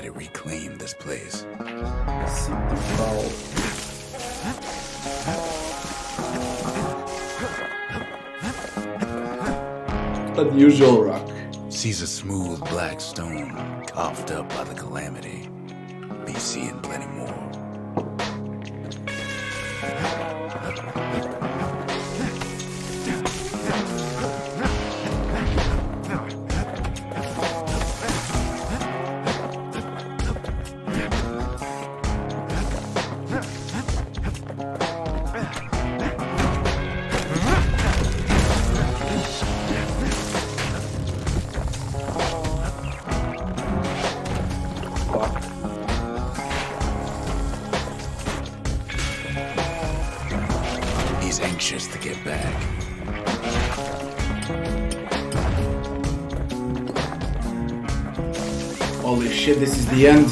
already reclaimed this place. Something foul. Unusual rock. Sees a smooth black stone coughed up by the calamity. Be seeing plenty more. He's anxious to get back. Holy shit, this is the end.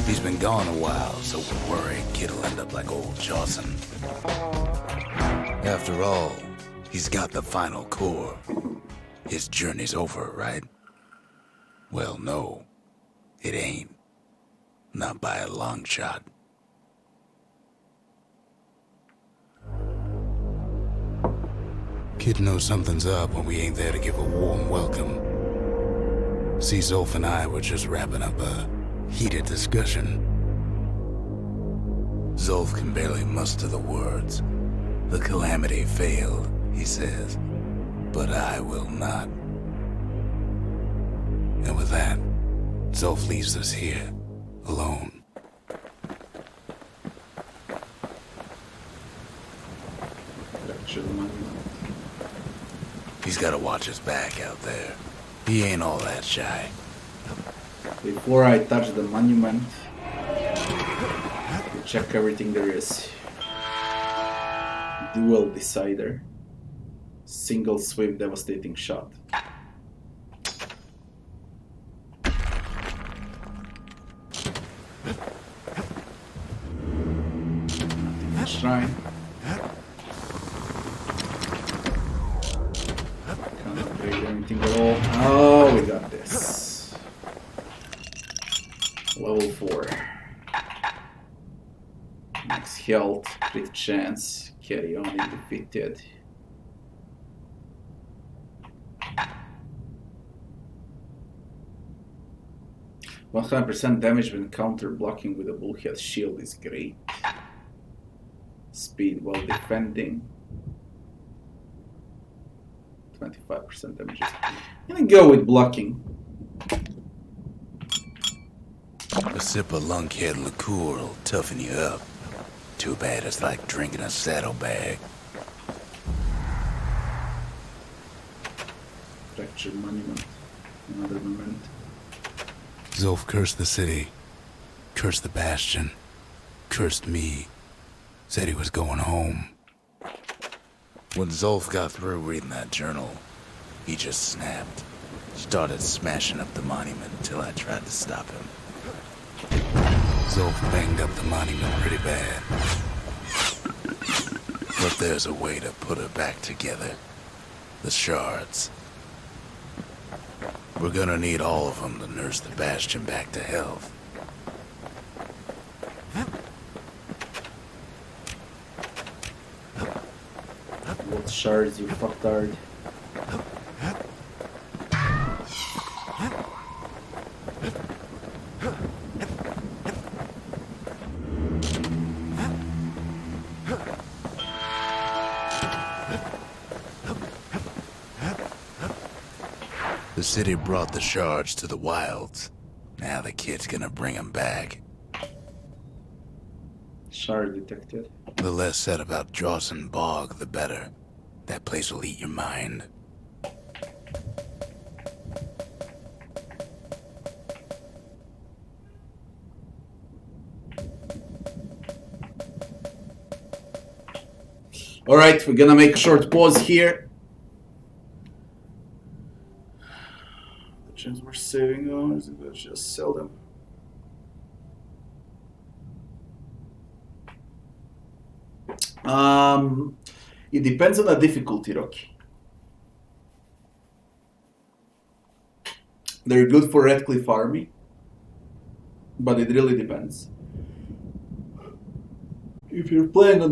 He's been gone a while, so we're worried kid'll end up like old Jawson. After all, he's got the final core. His journey's over, right? Well, no, it ain't. Not by a long shot. Kid knows something's up when we ain't there to give a warm welcome. See, Zolf and I were just wrapping up a heated discussion. Zolf can barely muster the words. The calamity failed, he says, but I will not. And with that, Zolf leaves us here, alone. He's gotta watch his back out there. He ain't all that shy. Before I touch the monument, check everything there is. Dual decider. Single swift devastating shot. Shrine. Can't upgrade anything at all. Oh, we got this. Level 4. Max health, crit chance, carry on undefeated. %100% damage when counter blocking with a bullhead shield is great. Speed while defending. 25% damage. I'm gonna go with blocking. A sip of lunkhead liqueur will toughen you up. Too bad it's like drinking a saddlebag. Fractured monument. Another moment. Zolf cursed the city, cursed the Bastion, cursed me. Said he was going home. When Zolf got through reading that journal, he just snapped. Started smashing up the monument until I tried to stop him. Zolf banged up the monument pretty bad. But there's a way to put her back together. The shards. We're gonna need all of them to nurse the Bastion back to health. What shards, you fucktard? The city brought the shards to the wilds. Now the kid's gonna bring them back. Shard detected. The less said about Jawson Bog, the better. That place will eat your mind. Alright, we're gonna make a short pause here. The gems we're saving on, is it let's just sell them. It depends on the difficulty, Rocky. They're good for Red Cliff Army, but it really depends. If you're playing on a